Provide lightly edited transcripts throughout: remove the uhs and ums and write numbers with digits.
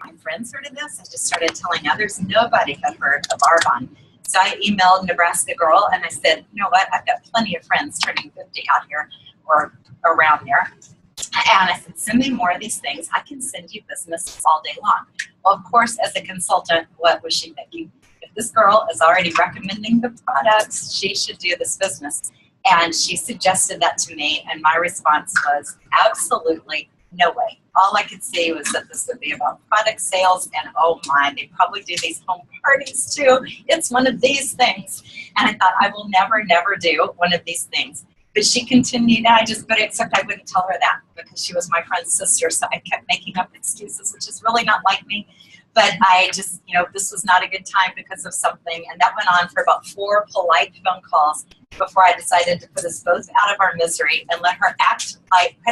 my friends heard of this. I just started telling others. Nobody had heard of Arbonne. So I emailed Nebraska Girl and I said, you know what, I've got plenty of friends turning 50 out here or around there. And I said, send me more of these things. I can send you business all day long. Well, of course, as a consultant, what was she thinking? If this girl is already recommending the products, she should do this business. And she suggested that to me, and my response was absolutely no way. All I could see was that this would be about product sales, and oh my, they probably do these home parties too. It's one of these things. And I thought, I will never, never do one of these things. But she continued, except I wouldn't tell her that because she was my friend's sister, so I kept making up excuses, which is really not like me. But I just, this was not a good time because of something, and that went on for about 4 polite phone calls before I decided to put us both out of our misery and let her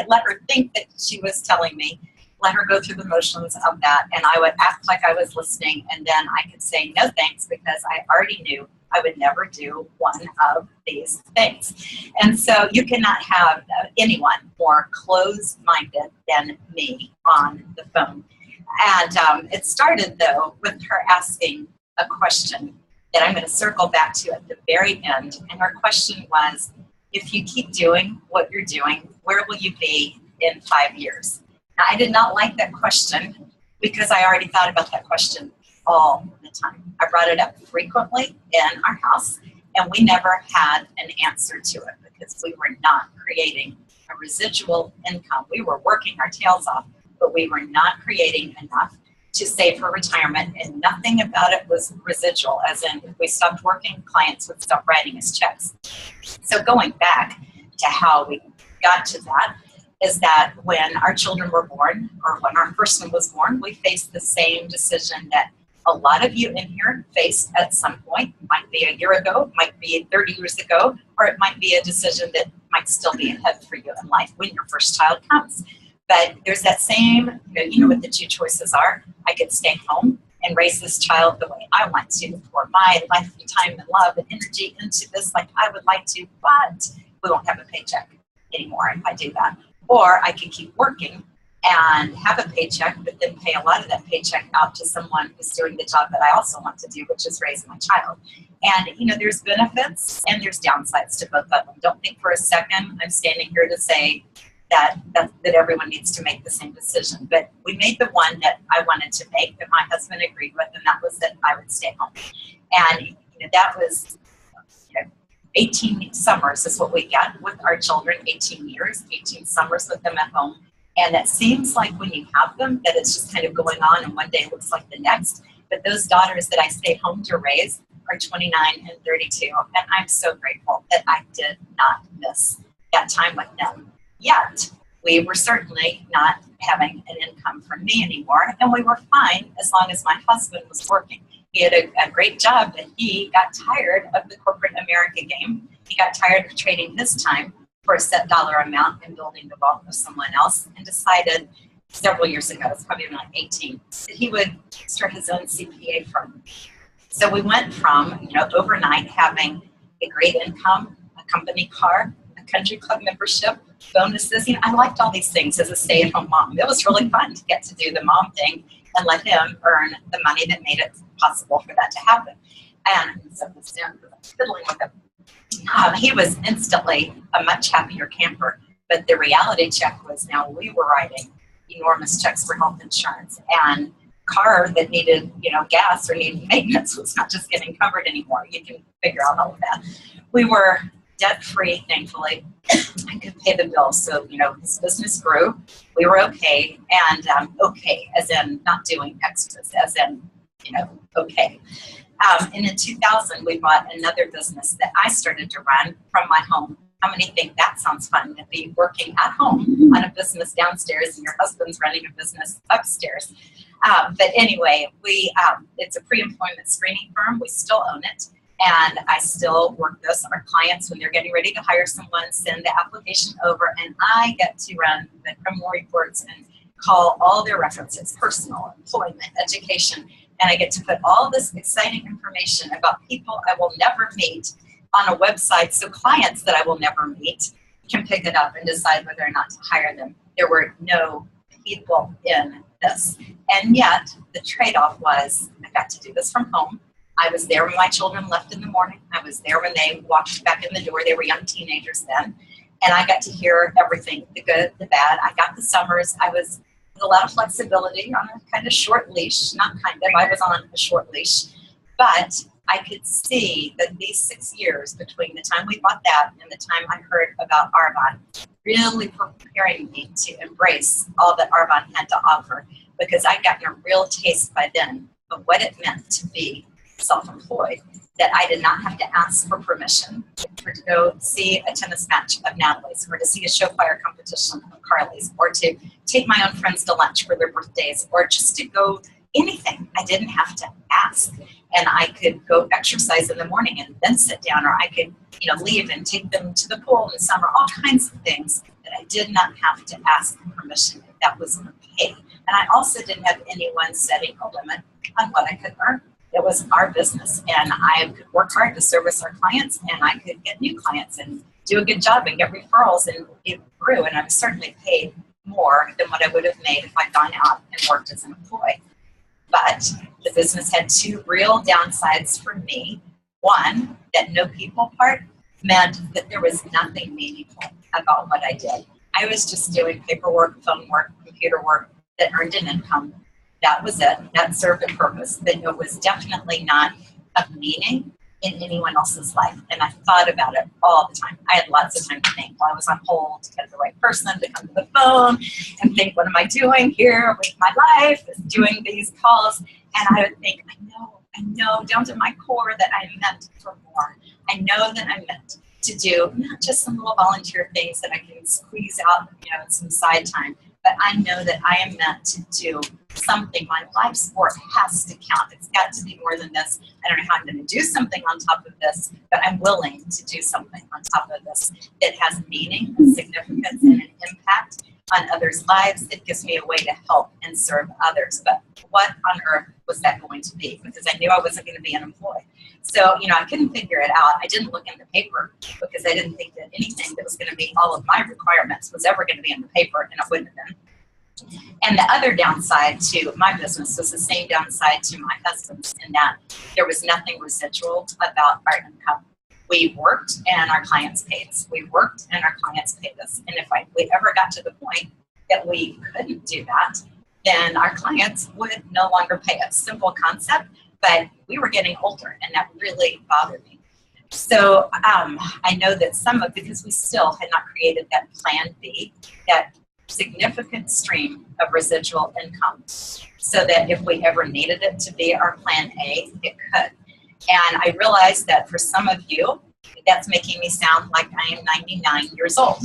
let her think that she was telling me, let her go through the motions of that, and I would act like I was listening, and then I could say no thanks because I already knew I would never do one of these things. And so you cannot have anyone more closed-minded than me on the phone. And it started, though, with her asking a question that I'm going to circle back to at the very end. And her question was, if you keep doing what you're doing, where will you be in 5 years? Now, I did not like that question because I already thought about that question all the time. I brought it up frequently in our house, and we never had an answer to it because we were not creating a residual income. We were working our tails off, but we were not creating enough to save for retirement, and nothing about it was residual, as in if we stopped working, clients would stop writing us checks. So going back to how we got to that is that when our children were born, or when our first one was born, we faced the same decision that a lot of you in here faced at some point. It might be a year ago, might be 30 years ago, or it might be a decision that might still be ahead for you in life when your first child comes. But there's that same, you know what the 2 choices are. I could stay home and raise this child the way I want to, pour my life and time and love and energy into this like I would like to, but we won't have a paycheck anymore if I do that. Or I could keep working and have a paycheck, but then pay a lot of that paycheck out to someone who's doing the job that I also want to do, which is raise my child. And, there's benefits and there's downsides to both of them. Don't think for a second I'm standing here to say that everyone needs to make the same decision. But we made the one that I wanted to make, that my husband agreed with, and that was that I would stay home. And that was 18 summers is what we got with our children, 18 years, 18 summers with them at home. And it seems like when you have them that it's just kind of going on and one day looks like the next. But those daughters that I stayed home to raise are 29 and 32. And I'm so grateful that I did not miss that time with them. Yet, we were certainly not having an income from me anymore, and we were fine as long as my husband was working. He had a great job, but he got tired of the corporate America game. He got tired of trading his time for a set dollar amount and building the wealth of someone else, and decided several years ago, it's probably about 18, that he would start his own CPA firm. So we went from, overnight having a great income, a company car, a country club membership, bonuses. I liked all these things as a stay-at-home mom. It was really fun to get to do the mom thing and let him earn the money that made it possible for that to happen. And so fiddling with him. He was instantly a much happier camper, but the reality check was now we were writing enormous checks for health insurance, and car that needed, gas or needed maintenance was not just getting covered anymore. You can figure out all of that. We were debt-free, thankfully. I could pay the bills. So, his business grew. We were okay. And okay, as in not doing extras, as in, okay. And in 2000, we bought another business that I started to run from my home. How many think that sounds fun, to be working at home on a business downstairs and your husband's running a business upstairs? But anyway, it's a pre-employment screening firm. We still own it. And I still work this. Our clients, when they're getting ready to hire someone, send the application over, and I get to run the criminal reports and call all their references, personal, employment, education, and I get to put all this exciting information about people I will never meet on a website, so clients that I will never meet can pick it up and decide whether or not to hire them. There were no people in this. And yet the trade-off was I got to do this from home. I was there when my children left in the morning. I was there when they walked back in the door. They were young teenagers then. And I got to hear everything, the good, the bad. I got the summers. I was with a lot of flexibility on a kind of short leash, not kind of, I was on a short leash. But I could see that these 6 years between the time we bought that and the time I heard about Arbonne really preparing me to embrace all that Arbonne had to offer, because I'd gotten a real taste by then of what it meant to be self-employed, that I did not have to ask for permission to go see a tennis match of Natalie's, or to see a show choir competition of Carly's, or to take my own friends to lunch for their birthdays, or just to go anything. I didn't have to ask. And I could go exercise in the morning and then sit down, or I could, leave and take them to the pool in the summer, all kinds of things that I did not have to ask permission if that was okay. And I also didn't have anyone setting a limit on what I could earn. It was our business, and I could work hard to service our clients, and I could get new clients and do a good job and get referrals, and it grew. And I was certainly paid more than what I would have made if I'd gone out and worked as an employee. But the business had two real downsides for me. One, that no people part meant that there was nothing meaningful about what I did. I was just doing paperwork, phone work, computer work that earned an income. That was it. That served a purpose. But it was definitely not of meaning in anyone else's life. And I thought about it all the time. I had lots of time to think while I was on hold to get the right person to come to the phone and think, what am I doing here with my life, doing these calls? And I would think, I know down to my core that I'm meant for more. I know that I'm meant to do not just some little volunteer things that I can squeeze out, in some side time, but I know that I am meant to do something. My life's work has to count. It's got to be more than this. I don't know how I'm going to do something on top of this, but I'm willing to do something on top of this that has meaning and significance and an impact on others' lives. It gives me a way to help and serve others. But what on earth was that going to be? Because I knew I wasn't going to be unemployed. So, I couldn't figure it out. I didn't look in the paper because I didn't think that anything that was going to meet all of my requirements was ever going to be in the paper, and it wouldn't have been. And the other downside to my business was the same downside to my husband's, in that there was nothing residual about our income. We worked and our clients paid us. We worked and our clients paid us. And if we ever got to the point that we couldn't do that, then our clients would no longer pay us. Simple concept, but we were getting older, and that really bothered me. So I know that because we still had not created that plan B, that significant stream of residual income, so that if we ever needed it to be our plan A, it could. And I realized that for some of you, that's making me sound like I am 99 years old.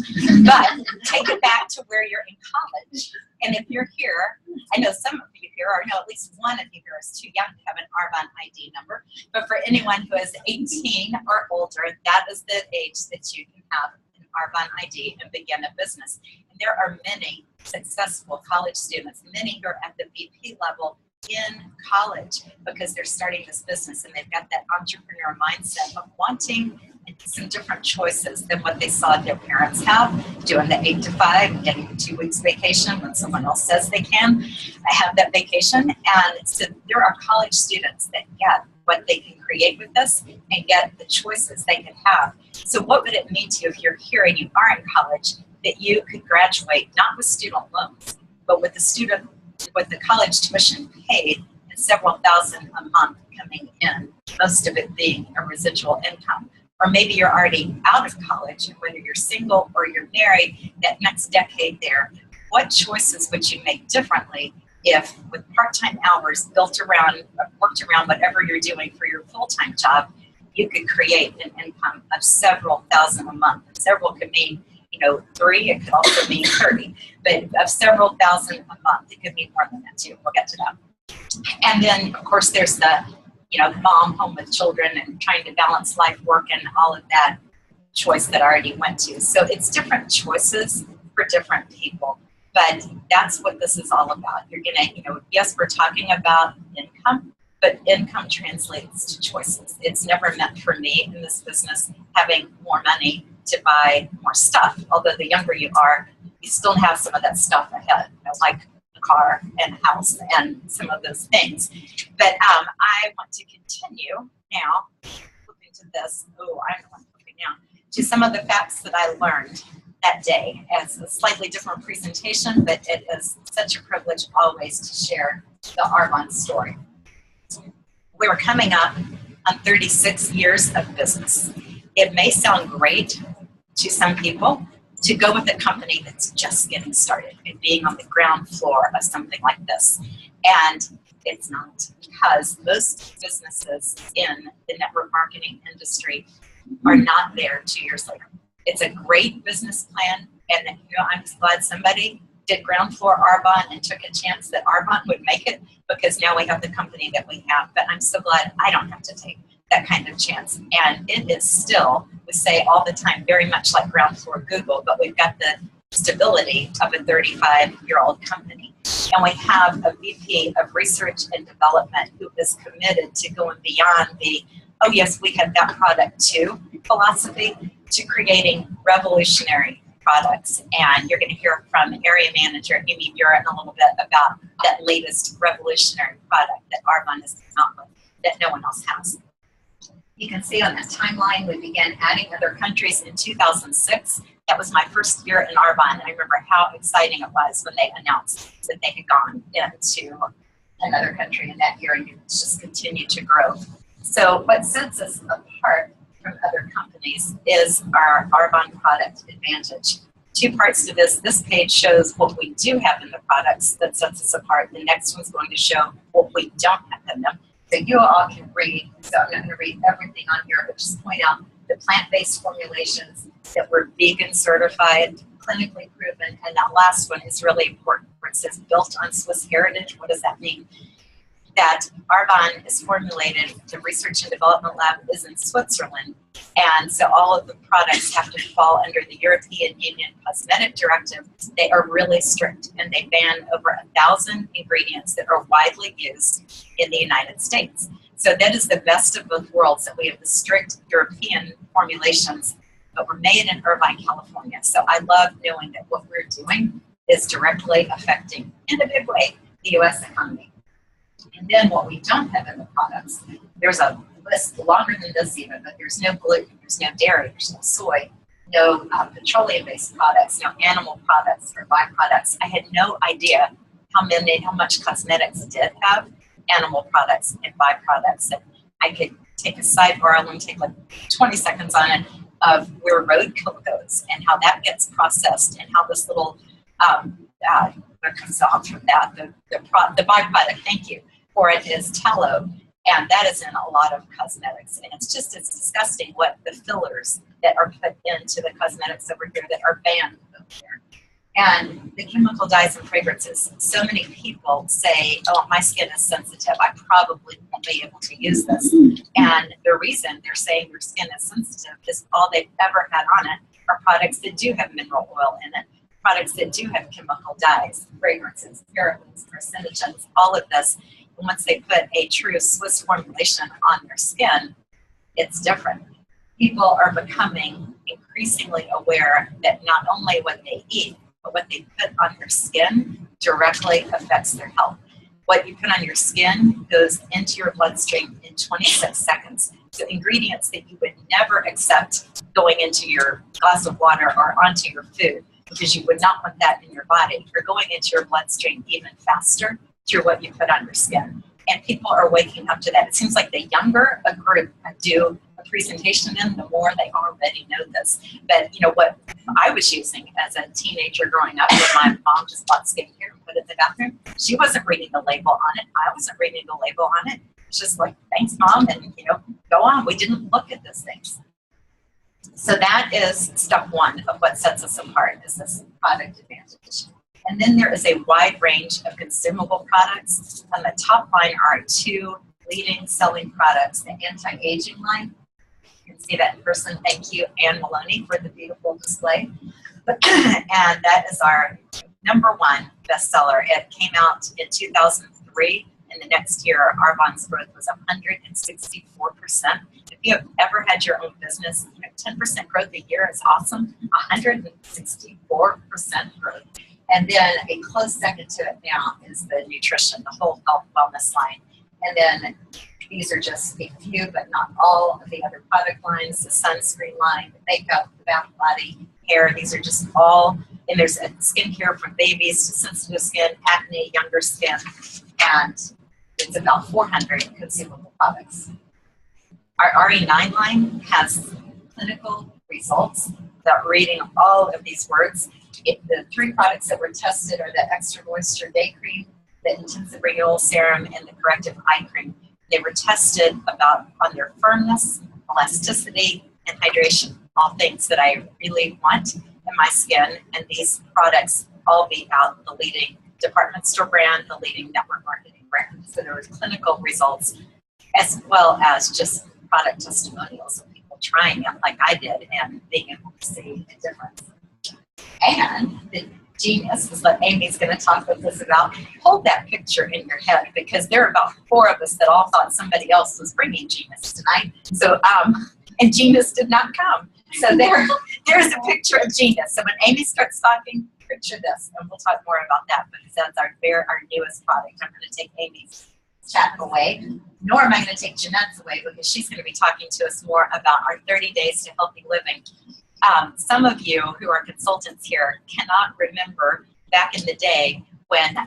But take it back to where you're in college. And if you're here, I know some of you here, or I know at least one of you here is too young to have an Arbonne ID number. But for anyone who is 18 or older, that is the age that you can have an Arbonne ID and begin a business. And there are many successful college students, many who are at the VP level in college because they're starting this business, and they've got that entrepreneur mindset of wanting some different choices than what they saw their parents have, doing the 8 to 5, getting the 2 weeks vacation when someone else says they can have that vacation. And so there are college students that get what they can create with this and get the choices they can have. So what would it mean to you if you're here and you are in college, that you could graduate not with student loans, but with the college tuition paid and several thousand a month coming in, most of it being a residual income? Or maybe you're already out of college, and whether you're single or you're married, that next decade there, what choices would you make differently if, with part-time hours worked around whatever you're doing for your full-time job, you could create an income of several thousand a month? And several could mean 3, it could also mean 30, but of several thousand a month. It could mean more than that too. We'll get to that. And then, of course, there's the mom home with children and trying to balance life, work, and all of that choice that I already went to. So it's different choices for different people, but that's what this is all about. You're gonna, yes, we're talking about income, but income translates to choices. It's never meant for me in this business having more money to buy more stuff. Although the younger you are, you still have some of that stuff ahead, like car and a house and some of those things. But I want to continue now, looking to this, I'm the one looking now, to some of the facts that I learned that day as a slightly different presentation, but it is such a privilege always to share the Arbonne story. We were coming up on 36 years of business. It may sound great to some people to go with a company that's just getting started and being on the ground floor of something like this. And it's not, because most businesses in the network marketing industry are not there 2 years later. It's a great business plan, and I'm just glad somebody did ground floor Arbonne and took a chance that Arbonne would make it, because now we have the company that we have. But I'm so glad I don't have to take that kind of chance. And it is still, we say all the time, very much like ground floor Google, but we've got the stability of a 35-year-old company. And we have a VP of Research and Development who is committed to going beyond the, oh yes, we have that product too philosophy, to creating revolutionary products. And you're going to hear from Area Manager Amy Buren in a little bit about that latest revolutionary product that Arbonne has come out with that no one else has. You can see on that timeline, we began adding other countries in 2006. That was my first year in Arbonne. I remember how exciting it was when they announced that they had gone into another country in that year, and it's just continued to grow. So what sets us apart from other companies is our Arbonne product advantage. Two parts to this. This page shows what we do have in the products that sets us apart. The next one's going to show what we don't have in them. So you all can read, so I'm not going to read everything on here, but just point out the plant-based formulations that were vegan certified, clinically proven, and that last one is really important where it says built on Swiss heritage. What does that mean? That Arbonne is formulated, the research and development lab is in Switzerland, and so all of the products have to fall under the European Union Cosmetic Directive. They are really strict, and they ban over 1,000 ingredients that are widely used in the United States. So that is the best of both worlds, that we have the strict European formulations, but we're made in Irvine, California. So I love knowing that what we're doing is directly affecting, in a big way, the U.S. economy. And then what we don't have in the products, there's a list longer than this even, but there's no gluten, there's no dairy, there's no soy, no petroleum-based products, no animal products or byproducts. I had no idea how much cosmetics did have animal products and byproducts. And I could take a sidebar, I'll only take like 20 seconds on it, of where roadkill goes and how that gets processed and how this little, what comes off from that, the byproduct, thank you, for it is tallow, and that is in a lot of cosmetics. And it's disgusting what the fillers that are put into the cosmetics over here that are banned over there. And the chemical dyes and fragrances. So many people say, oh, my skin is sensitive, I probably won't be able to use this. And the reason they're saying your skin is sensitive is all they've ever had on it are products that do have mineral oil in it, products that do have chemical dyes, fragrances, parabens, carcinogens, all of this. And once they put a true Swiss formulation on their skin, it's different. People are becoming increasingly aware that not only what they eat, but what they put on their skin directly affects their health. What you put on your skin goes into your bloodstream in 26 seconds. So ingredients that you would never accept going into your glass of water or onto your food, because you would not want that in your body, are going into your bloodstream even faster through what you put on your skin. And people are waking up to that. It seems like the younger a group I do a presentation in, the more they already know this. But you know what I was using as a teenager growing up, when my mom just bought skincare and put it in the bathroom, she wasn't reading the label on it. I wasn't reading the label on it. It's just like, thanks, Mom, and go on. We didn't look at those things. So that is step one of what sets us apart, is this product advantage. And then there is a wide range of consumable products. On the top line are two leading selling products, the anti-aging line. You can see that in person. Thank you, Anne Maloney, for the beautiful display. And that is our #1 bestseller. It came out in 2003. And the next year, Arbonne's growth was 164%. If you have ever had your own business, 10% growth a year is awesome. 164% growth. And then a close second to it now is the nutrition, the whole health wellness line. And then these are just a few, but not all of the other product lines, the sunscreen line, the makeup, the bath body, hair. These are just all, and there's a skincare from babies to sensitive skin, acne, younger skin, and it's about 400 consumable products. Our RE9 line has clinical results without reading all of these words. The 3 products that were tested are the Extra Moisture Day Cream, the Intensive Renewal Serum, and the Corrective Eye Cream. They were tested on their firmness, elasticity, and hydration, all things that I really want in my skin. And these products all beat out the leading department store brand, the leading network marketing brand. So there were clinical results as well as just product testimonials of people trying it like I did and being able to see a difference. And the genius is what Amy's going to talk with us about. Hold that picture in your head, because there are about 4 of us that all thought somebody else was bringing Genius tonight. So, and Genius did not come. So there's a picture of Genius. So when Amy starts talking, picture this, and we'll talk more about that, because that's our newest product. I'm going to take Amy's chat away, nor am I going to take Jeanette's away, because she's going to be talking to us more about our 30 Days to Healthy Living. Some of you who are consultants here cannot remember back in the day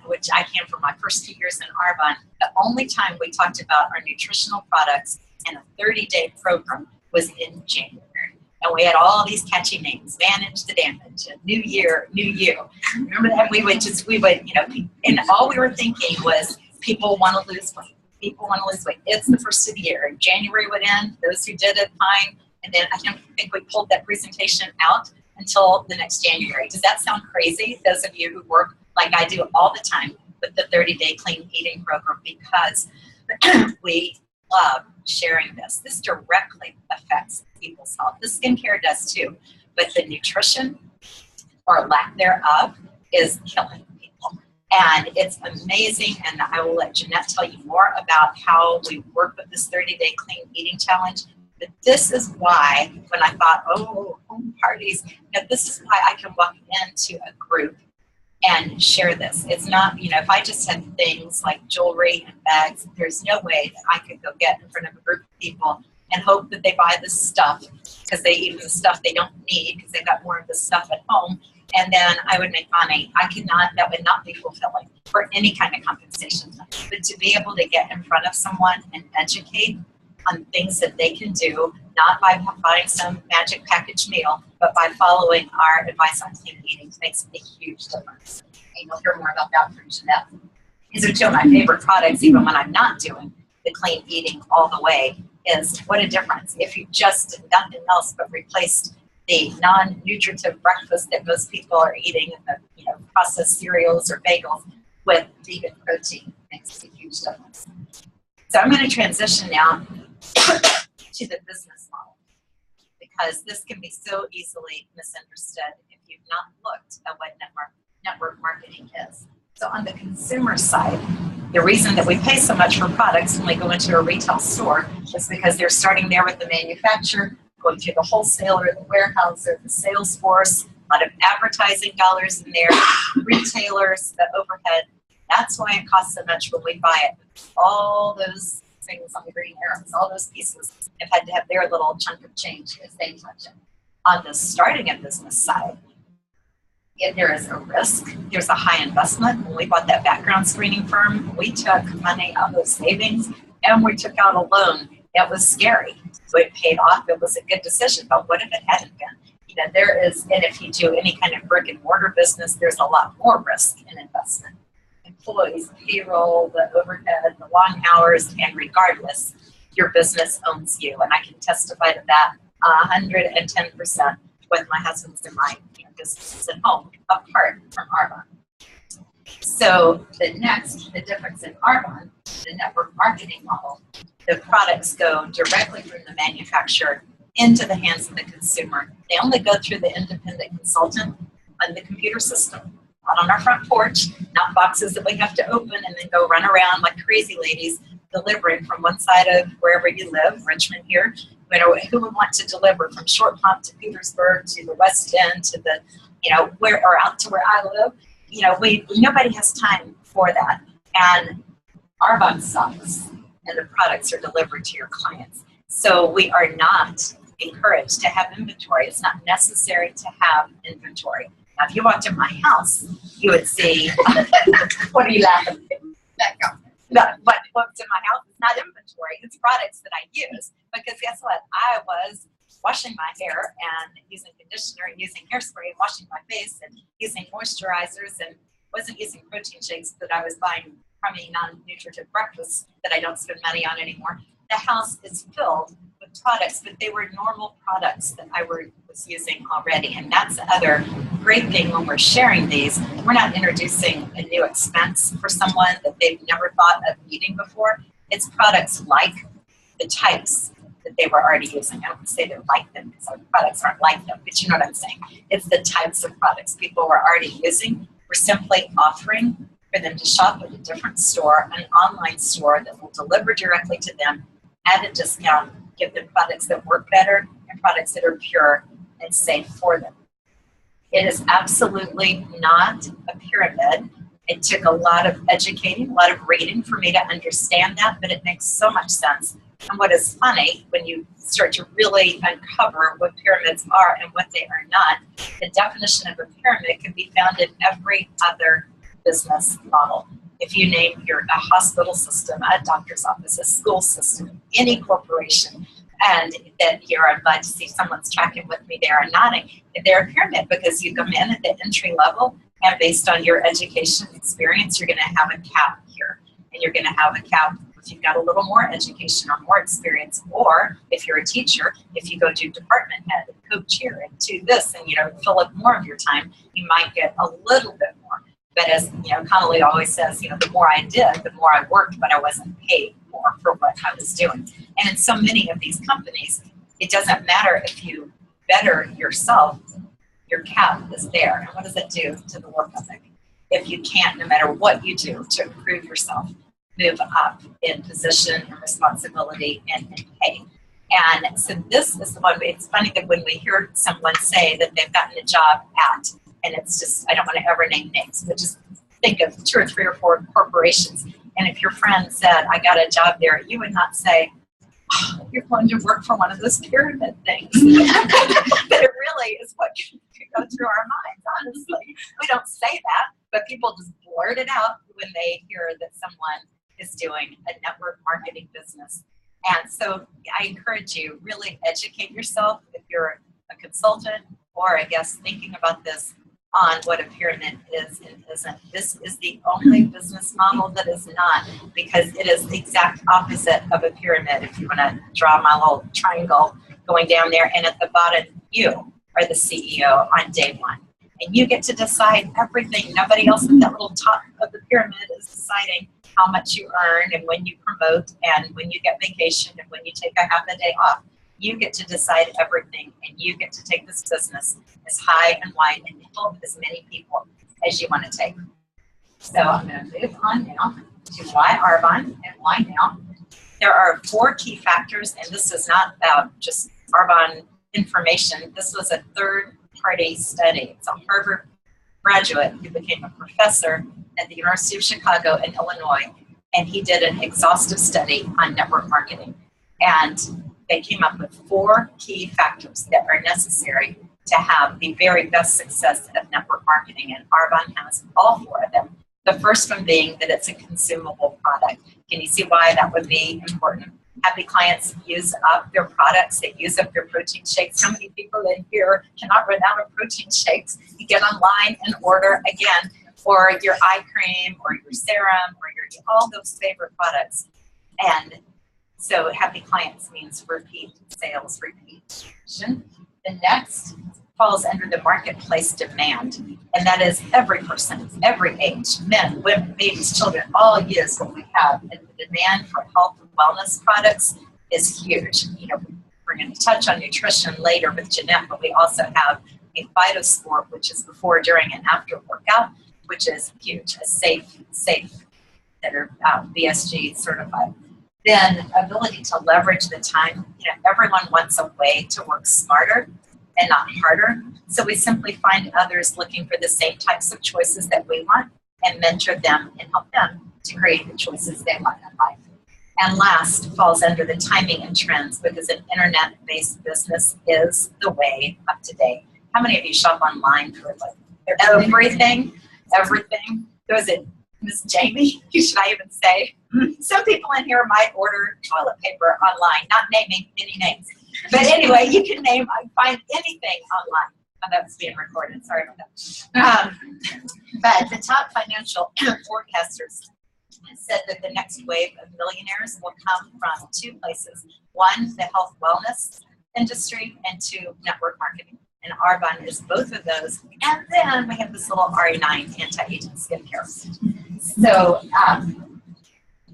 which I came from my first 2 years in Arbonne, the only time we talked about our nutritional products in a 30-day program was in January. And we had all these catchy names: Manage the Damage, New Year, New You. Remember that? We would, and all we were thinking was people want to lose weight. People want to lose weight. It's the first of the year. January would end. Those who did it, fine. And then I don't think we pulled that presentation out until the next January. Does that sound crazy? Those of you who work like I do all the time with the 30-day clean eating program, because we love sharing this. This directly affects people's health. The skincare does too, but the nutrition or lack thereof is killing people. And it's amazing, and I will let Jeanette tell you more about how we work with this 30-day clean eating challenge. But this is why, when I thought, oh, home parties, this is why I can walk into a group and share this. It's not, if I just had things like jewelry and bags, there's no way that I could go get in front of a group of people and hope that they buy this stuff, because they eat the stuff they don't need because they got more of the stuff at home, and then I would make money. That would not be fulfilling for any kind of compensation. But to be able to get in front of someone and educate on things that they can do, not by buying some magic package meal, but by following our advice on clean eating, makes a huge difference. And you'll hear more about that from Jeanette. These are 2 of my favorite products, even when I'm not doing the clean eating all the way, is what a difference. If you just did nothing else but replaced the non-nutritive breakfast that most people are eating, the processed cereals or bagels, with vegan protein, makes a huge difference. So I'm going to transition now to the business model, because this can be so easily misunderstood if you've not looked at what network marketing is. So on the consumer side, the reason that we pay so much for products when we go into a retail store is because they're starting there with the manufacturer, going through the wholesaler, the warehouse, or the sales force, a lot of advertising dollars in there, retailers, the overhead. That's why it costs so much when we buy it. All those things on the green arrows, all those pieces have had to have their little chunk of change as they touch it. On the starting a business side, there is a risk. There's a high investment. When we bought that background screening firm, we took money out of those savings and we took out a loan. It was scary. So it paid off. It was a good decision. But what if it hadn't been? There is, and if you do any kind of brick and mortar business, there's a lot more risk in investment. Employees, payroll, the overhead, the long hours, and regardless, your business owns you. And I can testify to that 110% with my husband's and my businesses at home, apart from Arbonne. So the difference in Arbonne, the network marketing model, the products go directly from the manufacturer into the hands of the consumer. They only go through the independent consultant on the computer system, not on our front porch, not boxes that we have to open and then go run around like crazy ladies delivering from one side of wherever you live, Richmond here. Who would want to deliver from Short Pump to Petersburg to the West End to the, or out to where I live? you know, nobody has time for that. And Arbonne sucks, and the products are delivered to your clients. So we are not encouraged to have inventory. It's not necessary to have inventory. Now, if you walked in my house, you would see, what are you laughing at? What walks in my house is not inventory. It's products that I use. Because guess what? I was washing my hair and using conditioner and using hairspray and washing my face and using moisturizers and wasn't using protein shakes that I was buying crummy, non-nutritive breakfasts that I don't spend money on anymore. The house is filled with products, but they were normal products that I was using already. And that's the other great thing when we're sharing these. We're not introducing a new expense for someone that they've never thought of needing before. It's products like the types that they were already using. I don't say they're like them because our products aren't like them, but you know what I'm saying. It's the types of products people were already using. We're simply offering for them to shop at a different store, an online store that will deliver directly to them at a discount, give them products that work better and products that are pure and safe for them. It is absolutely not a pyramid. It took a lot of educating, a lot of reading for me to understand that, but it makes so much sense. And what is funny, when you start to really uncover what pyramids are and what they are not, the definition of a pyramid can be found in every other business model. If you name a hospital system, a doctor's office, a school system, any corporation, and that you're, I'm glad to see someone's tracking with me there and nodding, they're a pyramid because you come in at the entry level and based on your education experience, you're going to have a cap here. And you're going to have a cap if you've got a little more education or more experience, or if you're a teacher, if you go to department head and coach here and do this and, you know, fill up more of your time, you might get a little bit more. But as, you know, Connolly always says, you know, the more I did, the more I worked, but I wasn't paid more for what I was doing. And in so many of these companies, it doesn't matter if you better yourself, your cap is there. And what does it do to the work ethic? If you can't, no matter what you do to improve yourself, move up in position and responsibility and pay. And so this is the one, it's funny that when we hear someone say that they've gotten a job at, and it's just, I don't want to ever name names, but just think of 2 or 3 or 4 corporations. And if your friend said, I got a job there, you would not say, oh, you're going to work for one of those pyramid things. But it really is what could go through our minds, honestly. We don't say that, but people just blurt it out when they hear that someone is doing a network marketing business. And so I encourage you, really educate yourself if you're a consultant or I guess thinking about this on what a pyramid is and isn't. This is the only business model that is not, because it is the exact opposite of a pyramid. If you want to draw my little triangle going down there, and at the bottom, you are the CEO on day one. And you get to decide everything. Nobody else at that little top of the pyramid is deciding how much you earn and when you promote and when you get vacation and when you take a half a day off. You get to decide everything, and you get to take this business as high and wide and help as many people as you want to take. So I'm going to move on now to why Arbonne and why now. There are 4 key factors, and this is not about just Arbonne information. This was a third-party study. It's a Harvard graduate who became a professor at the University of Chicago in Illinois, and he did an exhaustive study on network marketing. And they came up with 4 key factors that are necessary to have the very best success of network marketing, and Arbonne has all 4 of them. The first one being that it's a consumable product. Can you see why that would be important? Happy clients use up their products, they use up their protein shakes. How many people in here cannot run out of protein shakes? You get online and order again, or your eye cream, or your serum, or your all those favorite products. And so happy clients means repeat sales, repeat. The next falls under the marketplace demand, and that is every person, every age, men, women, babies, children, all use what we have. And the demand for health and wellness products is huge. You know, we're going to touch on nutrition later with Jeanette, but we also have a PhytoSport, which is before, during, and after workout, which is huge, a safe, that are BSG certified. Then ability to leverage the time. You know, everyone wants a way to work smarter, and not harder. So we simply find others looking for the same types of choices that we want and mentor them and help them to create the choices they want in life. And last falls under the timing and trends, because an internet-based business is the way of today. How many of you shop online for like everything? Everything? Was it Miss Jamie? Should I even say? Some people in here might order toilet paper online, not naming any names. But anyway, you can find anything online. Oh, that's being recorded, sorry about that. But the top financial forecasters said that the next wave of millionaires will come from two places. One, the health wellness industry, and two, network marketing. And Arbonne is both of those. And then we have this little RE9 anti-aging skincare. So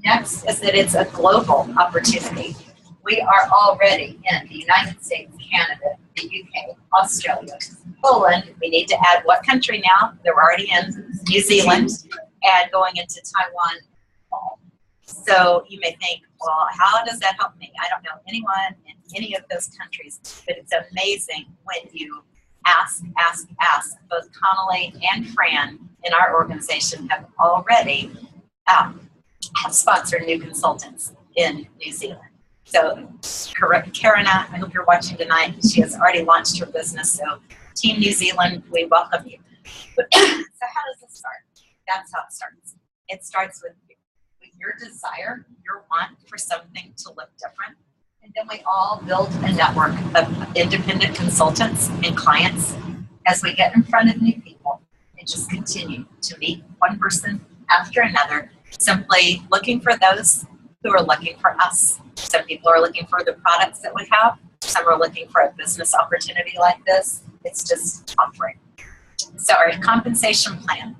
next is that it's a global opportunity. We are already in the United States, Canada, the UK, Australia, Poland. We need to add what country now? They're already in New Zealand and going into Taiwan. So you may think, well, how does that help me? I don't know anyone in any of those countries, but it's amazing when you ask. Both Connolly and Fran in our organization have already have sponsored new consultants in New Zealand. So Karina, I hope you're watching tonight. She has already launched her business. So Team New Zealand, we welcome you. So how does this start? That's how it starts. It starts with your desire, your want for something to look different. And then we all build a network of independent consultants and clients as we get in front of new people and just continue to meet one person after another, simply looking for those who are looking for us. Some people are looking for the products that we have. Some are looking for a business opportunity like this. It's just offering. So our compensation plan.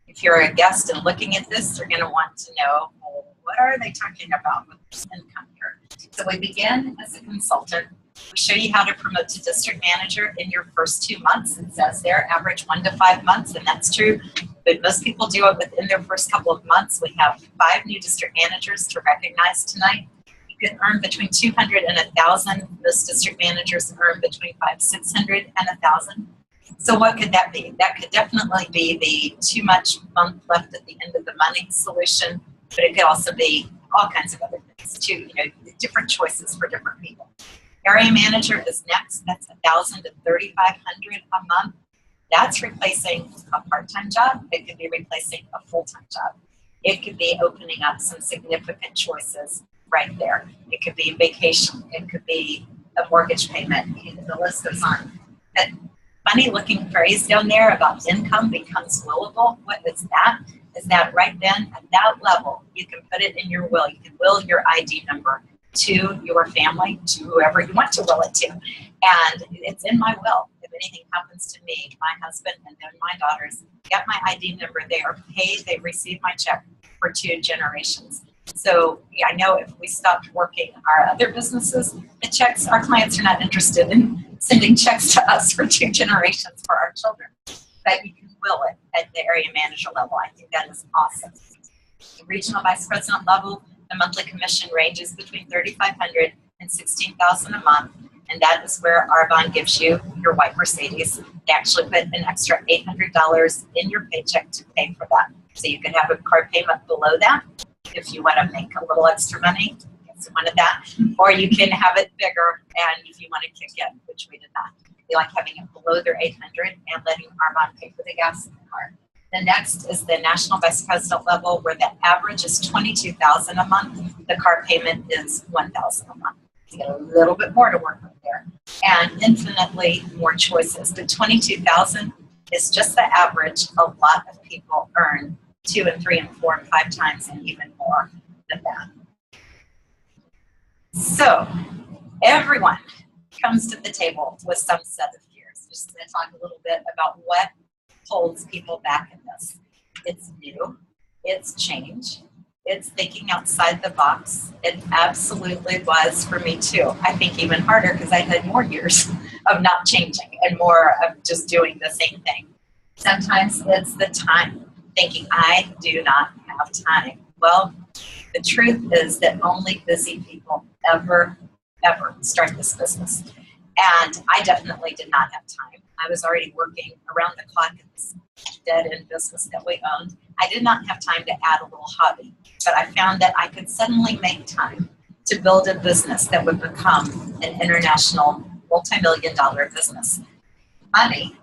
If you're a guest and looking at this, you're going to want to know, well, what are they talking about with this income here? So we begin as a consultant. We show you how to promote to district manager in your first 2 months. It says there, average 1 to 5 months, and that's true. But most people do it within their first couple of months. We have 5 new district managers to recognize tonight. You can earn between 200 and 1,000. Most district managers earn between 500, 600, and 1,000. So what could that be? That could definitely be the too much month left at the end of the money solution, but it could also be all kinds of other things too, different choices for different people. Area manager is next. That's 1,000 to 3,500 a month. That's replacing a part-time job. It could be replacing a full-time job. It could be opening up some significant choices right there. It could be vacation. It could be a mortgage payment. The list goes on. But funny looking phrase down there about income becomes willable. What is that? Is that right then at that level, you can put it in your will. You can will your ID number to your family, to whoever you want to will it to. And it's in my will. If anything happens to me, my husband, and then my daughters, get my ID number. They are paid. They receive my check for 2 generations. So yeah, I know if we stopped working our other businesses, the checks, our clients are not interested in sending checks to us for 2 generations for our children. But you can will it at the area manager level. I think that is awesome. The regional vice president level, the monthly commission ranges between $3,500 and $16,000 a month. And that is where Arbonne gives you your white Mercedes. They actually put an extra $800 in your paycheck to pay for that. So you can have a car payment below that if you want to make a little extra money. It's one of that. Or you can have it bigger, and if you want to kick in, which we did not. We like having it below their $800 and letting Arbonne pay for the gas in the car. The next is the national vice president level, where the average is $22,000 a month. The car payment is $1,000 a month. You get a little bit more to work with there, and infinitely more choices. The $22,000 is just the average. A lot of people earn 2 and 3 and 4 and 5 times, and even more than that. So everyone comes to the table with some set of fears. Just going to talk a little bit about what holds people back in this. It's new. It's change. It's thinking outside the box. It absolutely was for me too. I think even harder because I had more years of not changing and more of just doing the same thing. Sometimes it's the time, thinking I do not have time. Well, the truth is that only busy people ever start this business. And I definitely did not have time. I was already working around the clock in this dead-end business that we owned. I did not have time to add a little hobby, but I found that I could suddenly make time to build a business that would become an international multi-million-dollar business. Money,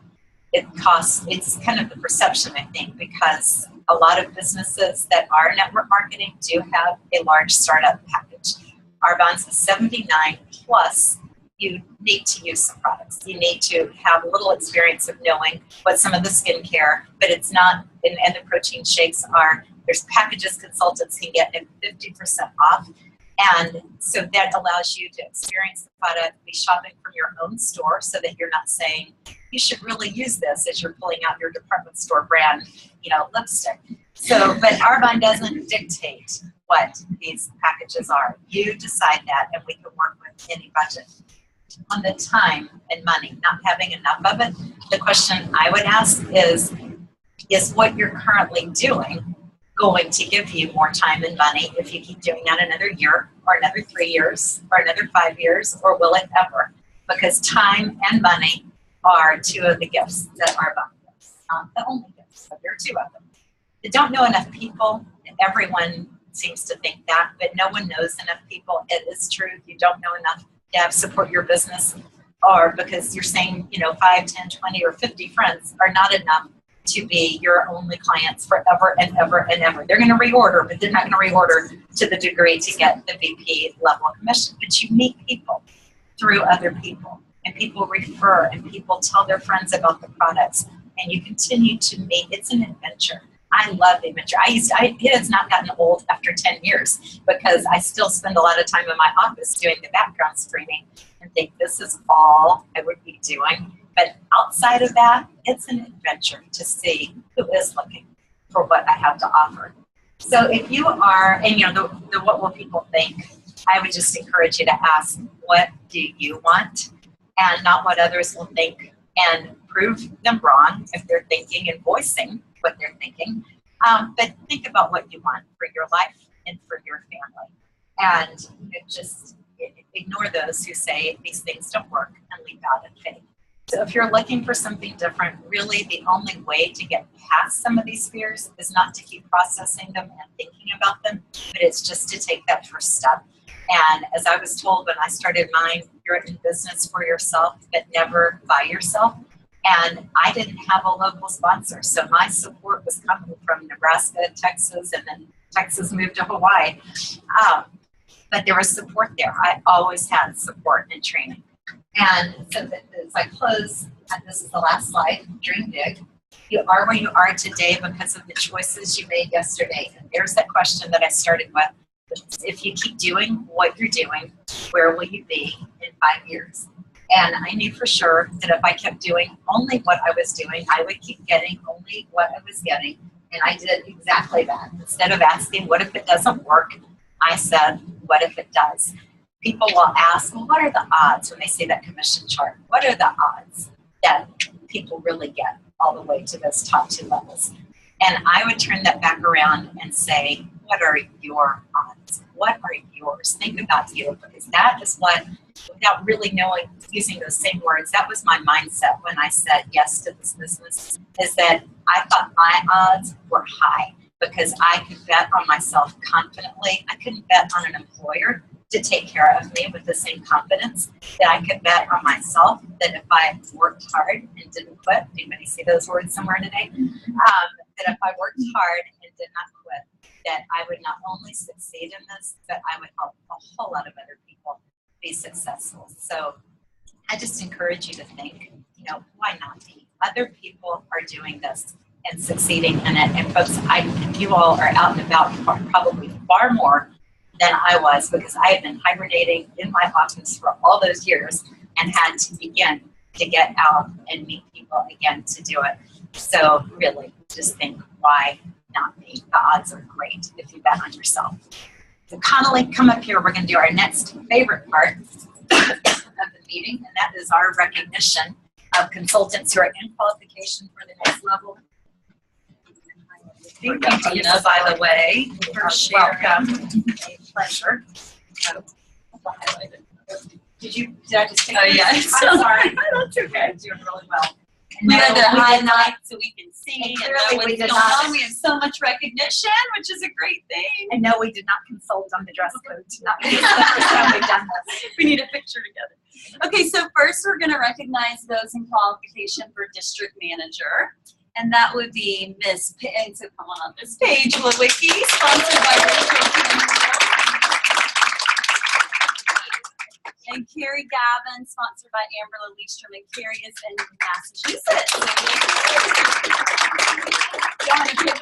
it's kind of the perception, I think, because a lot of businesses that are network marketing do have a large startup package. Arbonne's is 79 plus. You need to use some products. You need to have a little experience of knowing what some of the skincare, but it's not, and the protein shakes are, there's packages consultants can get at 50% off. And so that allows you to experience the product, be shopping from your own store so that you're not saying, you should really use this as you're pulling out your department store brand, lipstick. So, but Arbonne doesn't dictate what these packages are. You decide that, and we can work with any budget. On the time and money, not having enough of it, the question I would ask is what you're currently doing going to give you more time and money if you keep doing that another year or another 3 years or another 5 years, or will it ever? Because time and money are two of the gifts that Arbonne gives, not the only gifts, but there are two of them. You don't know enough people. Everyone seems to think that, but no one knows enough people. It is true. You don't know enough to have support your business, or because you're saying, 5, 10, 20, or 50 friends are not enough to be your only clients forever and ever and ever. They're going to reorder, but they're not going to reorder to the degree to get the VP level of commission. But you meet people through other people, and people refer, and people tell their friends about the products, and you continue to meet. It's an adventure. I love the adventure. It has not gotten old after 10 years because I still spend a lot of time in my office doing the background screening and think this is all I would be doing. But outside of that, it's an adventure to see who is looking for what I have to offer. So if you are, and the what will people think, I would just encourage you to ask, what do you want? And not what others will think, and prove them wrong if they're thinking and voicing what they're thinking. But think about what you want for your life and for your family. And just ignore those who say these things don't work and leave out in faith. So if you're looking for something different, really the only way to get past some of these fears is not to keep processing them and thinking about them, but it's just to take that first step. And as I was told when I started mine, you're in business for yourself, but never by yourself. And I didn't have a local sponsor, so my support was coming from Nebraska, Texas, and then Texas moved to Hawaii. But there was support there. I always had support and training. And so as I close, and this is the last slide, dream big. You are where you are today because of the choices you made yesterday. And there's that question that I started with. If you keep doing what you're doing, where will you be in 5 years? And I knew for sure that if I kept doing only what I was doing, I would keep getting only what I was getting. And I did exactly that. Instead of asking, what if it doesn't work? I said, what if it does? People will ask, well, what are the odds when they see that commission chart? What are the odds that people really get all the way to those top 2 levels? And I would turn that back around and say, what are your odds? What are yours? Think about you, because that is what, without really knowing, using those same words, that was my mindset when I said yes to this business, is that I thought my odds were high because I could bet on myself confidently. I couldn't bet on an employer to take care of me with the same confidence that I could bet on myself that if I worked hard and didn't quit, anybody see those words somewhere today? That if I worked hard and did not quit, that I would not only succeed in this, but I would help a whole lot of other people be successful. So I just encourage you to think, why not me? Other people are doing this and succeeding in it. And folks, you all are out and about probably far more than I was, because I had been hibernating in my office for all those years and had to begin to get out and meet people again to do it. So really, just think, why not me? The odds are great if you bet on yourself. So Connolly, come up here. We're going to do our next favorite part of the meeting, and that is our recognition of consultants who are in qualification for the next level. Thank you, Deena, by the way, for sharing. Welcome. A pleasure. Did I just take Oh, yeah. I'm sorry. That's okay. I'm doing really well. We had to high did not- night so we can see and know clearly what's we going did not. on. We have so much recognition, which is a great thing. And no, we did not consult on the dress code tonight. This is the first time we've done this. We need a picture together. Okay, so first we're going to recognize those in qualification for district manager. And that would be Miss and so come on this page, Lewicki, sponsored by Rachel. And Carrie Gavin, sponsored by Amber Lilleestrom, and Carrie is in Massachusetts. You want to give her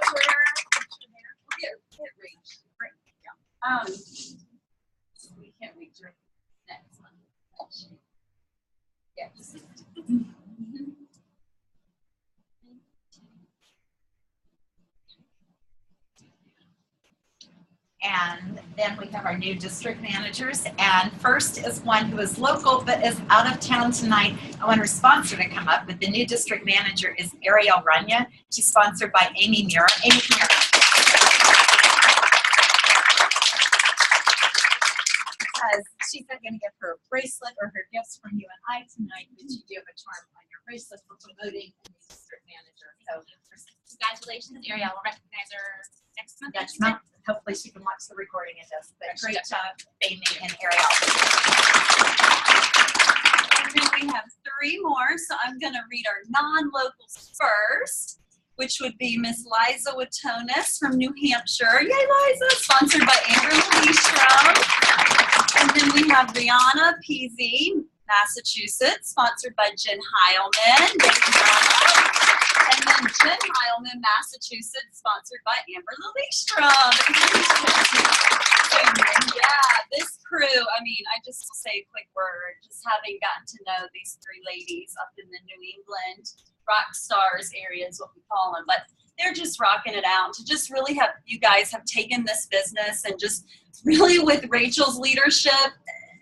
get reach. Yeah. We can't reach her. Next one. Yeah. And then we have our new district managers. And first is one who is local but is out of town tonight. I want her sponsor to come up, but the new district manager is Ariel Runya. She's sponsored by Amy Mura. Amy, come here. Because she's going to give her a bracelet or her gifts from you and I tonight, but you do have a charm on your bracelet for promoting the new district manager. So congratulations, Ariel. We'll recognize her next month. next month. Hopefully she can watch the recording of this. But great job, Amy and Ariel. And then we have three more, so I'm going to read our non-locals first, which would be Miss Liza Watonis from New Hampshire. Yay, Liza! Sponsored by Amber Lilleestrom. And then we have Rihanna Peasy, Massachusetts, sponsored by Jen Heilman. And then Jen Heilman, Massachusetts, sponsored by Amber Lilleestrom. Yeah, this crew, I mean, I just will say a quick word, just having gotten to know these three ladies up in the New England rock stars area is what we call them, but they're just rocking it out. To just really have, you guys have taken this business and just really with Rachel's leadership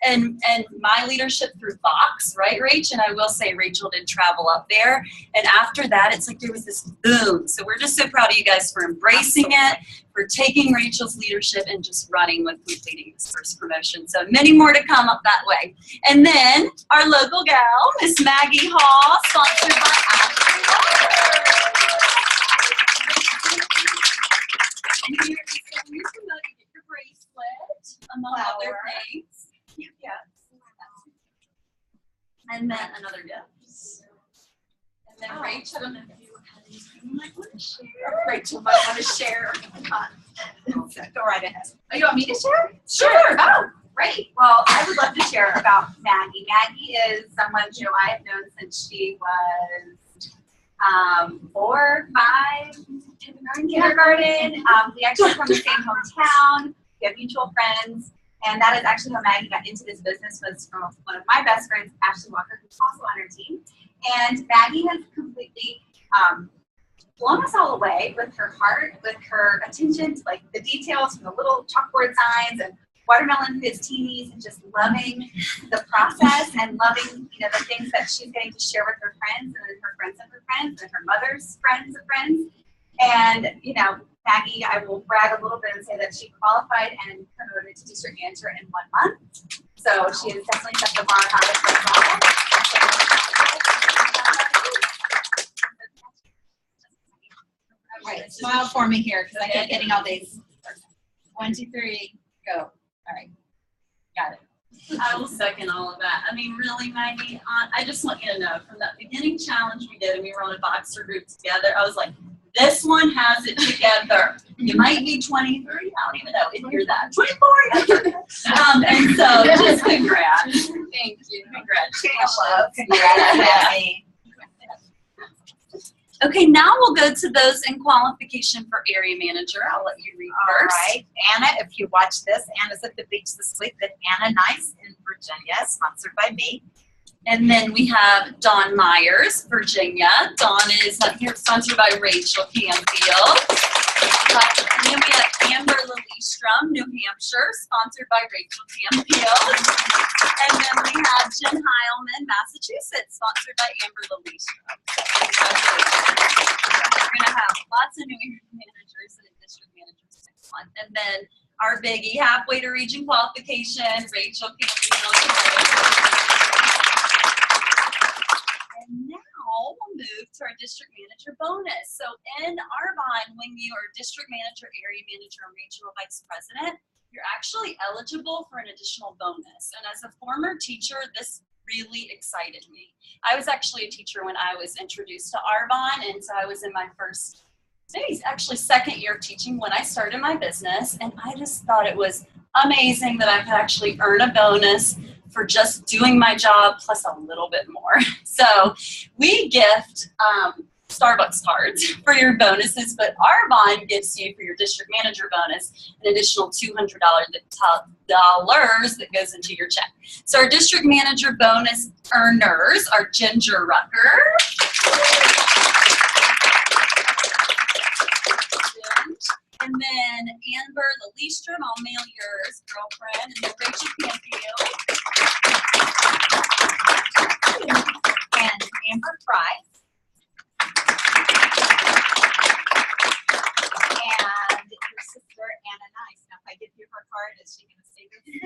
and my leadership through Fox, right, Rach? And I will say Rachel did travel up there. And after that, it's like there was this boom. So we're just so proud of you guys for embracing it, for taking Rachel's leadership and just running with completing this first promotion. So many more to come up that way. And then our local gal, Miss Maggie Hall, sponsored by Ashley Walker. And here's the mug to get your bracelet, among other things. Yeah. And then another gift. And then Rachel, might want to share. Rachel might want to share. Go right ahead. Oh, you want me to share? Sure. Oh, great. Well, I would love to share about Maggie. Maggie is someone who I have known since she was 4, 5, kindergarten. We actually from the same hometown. We have mutual friends. And that is actually how Maggie got into this business, was from one of my best friends, Ashley Walker, who's also on her team. And Maggie has completely blown us all away with her heart, with her attention to like the details from the little chalkboard signs and watermelon fizz-teenies, and just loving the process and loving, you know, the things that she's getting to share with her friends and then her friends of her friends and her mother's friends of friends. And, you know, Maggie, I will brag a little bit and say that she qualified and promoted to district manager in 1 month. So she has definitely set the bar high for herself. All right, smile for me here because I keep getting all these. 1, 2, 3, go. All right, got it. I will second all of that. I mean, really, Maggie, I just want you to know, from that beginning challenge we did, and we were on a Boxer group together, I was like, this one has it together. You might be 23, I don't even know if you're that. 24, and so just congrats. Thank you. Congratulations. Congrats. Okay, now we'll go to those in qualification for area manager. I'll let you read first. All right, Anna, if you watch this, Anna's at the beach this week with Anna Nice in Virginia, sponsored by me. And then we have Dawn Myers, Virginia. Dawn is here, sponsored by Rachel Canfield. And then we have Amber Lilleestrom, New Hampshire, sponsored by Rachel Canfield. And then we have Jen Heilman, Massachusetts, sponsored by Amber Lilleestrom. We're going to have lots of new managers and district managers next month. And then our biggie, halfway to region qualification, Rachel Campbell. And now we'll move to our district manager bonus. So in Arbonne, when you are district manager, area manager, and regional vice president, you're actually eligible for an additional bonus. And as a former teacher, this really excited me. I was actually a teacher when I was introduced to Arbonne, and so I was in my first, maybe actually second year of teaching when I started my business, and I just thought it was amazing that I could actually earn a bonus for just doing my job plus a little bit more. So we gift Starbucks cards for your bonuses, but Arbonne gives you for your district manager bonus an additional $200 that goes into your check. So our district manager bonus earners are Ginger Rucker, and then Amber Lillestrøm, I'll mail yours, girlfriend, and then Rachel Campbell. And Amber Fry. And your sister, Anna Nice. Now, if I give you her card, is she going to stay with you?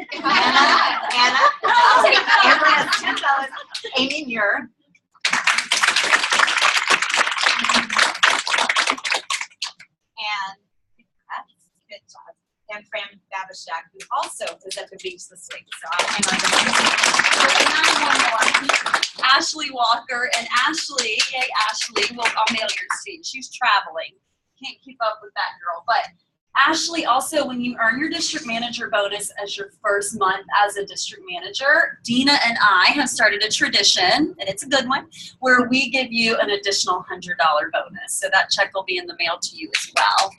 Anna. Amber has $10. Amy Muir. And good job. And Fran Babishak, who also was at the beach this week. So I'll hang on to that. Ashley Walker, and Ashley, yay Ashley, well, I'll mail yours to you. She's traveling. Can't keep up with that girl. But Ashley, also, when you earn your district manager bonus as your first month as a district manager, Deena and I have started a tradition, and it's a good one, where we give you an additional $100 bonus. So that check will be in the mail to you as well.